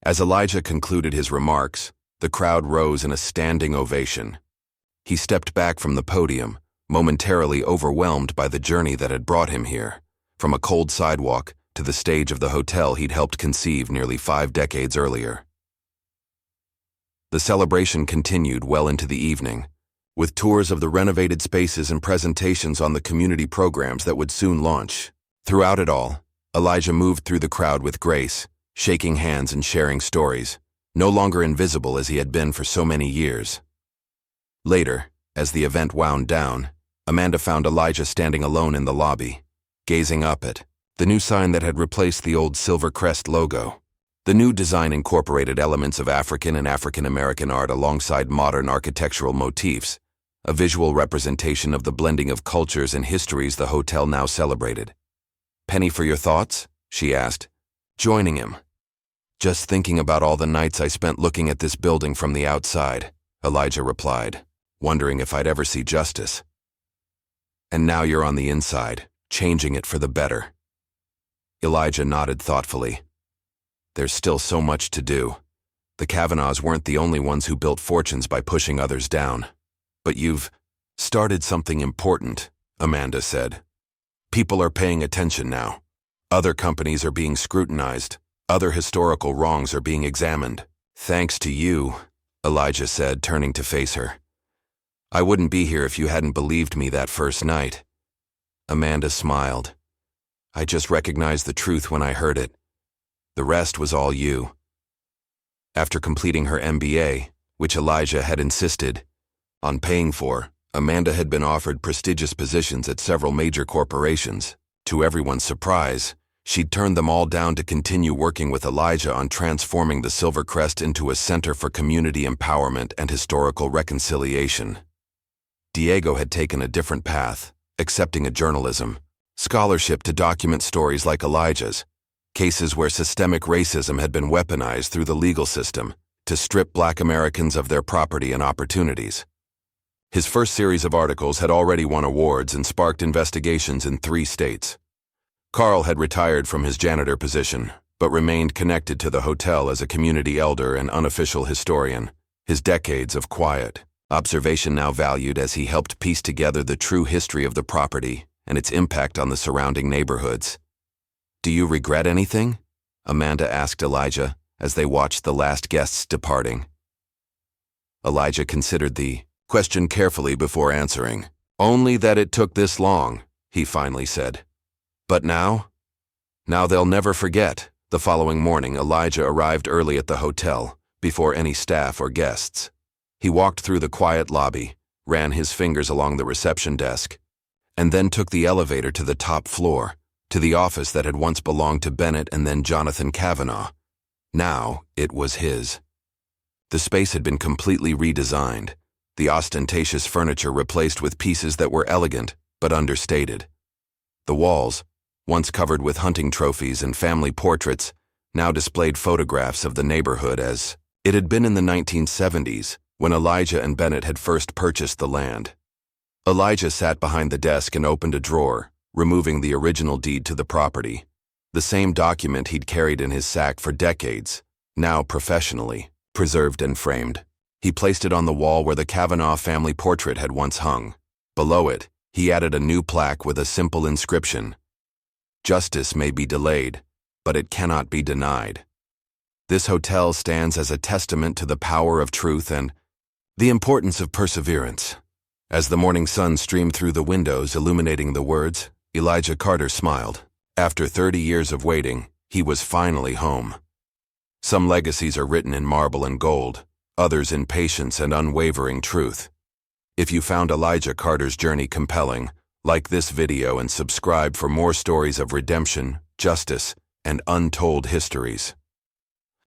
As Elijah concluded his remarks, the crowd rose in a standing ovation. He stepped back from the podium, momentarily overwhelmed by the journey that had brought him here, from a cold sidewalk to the stage of the hotel he'd helped conceive nearly 5 decades earlier. The celebration continued well into the evening, with tours of the renovated spaces and presentations on the community programs that would soon launch. Throughout it all, Elijah moved through the crowd with grace, shaking hands and sharing stories, no longer invisible as he had been for so many years. Later, as the event wound down, Amanda found Elijah standing alone in the lobby, gazing up at the new sign that had replaced the old Silver Crest logo. The new design incorporated elements of African and African American art alongside modern architectural motifs, a visual representation of the blending of cultures and histories the hotel now celebrated. "Penny for your thoughts?" she asked, joining him. "Just thinking about all the nights I spent looking at this building from the outside," Elijah replied, wondering if I'd ever see justice. "And now you're on the inside, changing it for the better." Elijah nodded thoughtfully. "There's still so much to do. The Cavanaughs weren't the only ones who built fortunes by pushing others down. But you've started something important," Amanda said. "People are paying attention now. Other companies are being scrutinized. Other historical wrongs are being examined. Thanks to you," Elijah said, turning to face her. "I wouldn't be here if you hadn't believed me that first night." Amanda smiled. "I just recognized the truth when I heard it. The rest was all you." After completing her MBA, which Elijah had insisted on paying for, Amanda had been offered prestigious positions at several major corporations. To everyone's surprise, she'd turned them all down to continue working with Elijah on transforming the Silver Crest into a center for community empowerment and historical reconciliation. Diego had taken a different path, accepting a journalism scholarship to document stories like Elijah's, cases where systemic racism had been weaponized through the legal system to strip Black Americans of their property and opportunities. His first series of articles had already won awards and sparked investigations in 3 states. Carl had retired from his janitor position, but remained connected to the hotel as a community elder and unofficial historian, his decades of quiet observation now valued as he helped piece together the true history of the property and its impact on the surrounding neighborhoods. "Do you regret anything?" Amanda asked Elijah as they watched the last guests departing. Elijah considered the question carefully before answering. "Only that it took this long," he finally said. "But now? Now they'll never forget," The following morning, Elijah arrived early at the hotel, before any staff or guests. He walked through the quiet lobby, ran his fingers along the reception desk, and then took the elevator to the top floor, to the office that had once belonged to Bennett and then Jonathan Cavanaugh. Now it was his. The space had been completely redesigned, the ostentatious furniture replaced with pieces that were elegant but understated. The walls, once covered with hunting trophies and family portraits, now displayed photographs of the neighborhood as it had been in the 1970s, when Elijah and Bennett had first purchased the land. Elijah sat behind the desk and opened a drawer, removing the original deed to the property, the same document he'd carried in his sack for decades, now professionally preserved and framed. He placed it on the wall where the Cavanaugh family portrait had once hung. Below it, he added a new plaque with a simple inscription: "Justice may be delayed, but it cannot be denied." This hotel stands as a testament to the power of truth and the importance of perseverance. As the morning sun streamed through the windows illuminating the words, Elijah Carter smiled. After 30 years of waiting, he was finally home. Some legacies are written in marble and gold, others in patience and unwavering truth. If you found Elijah Carter's journey compelling, like this video and subscribe for more stories of redemption, justice, and untold histories.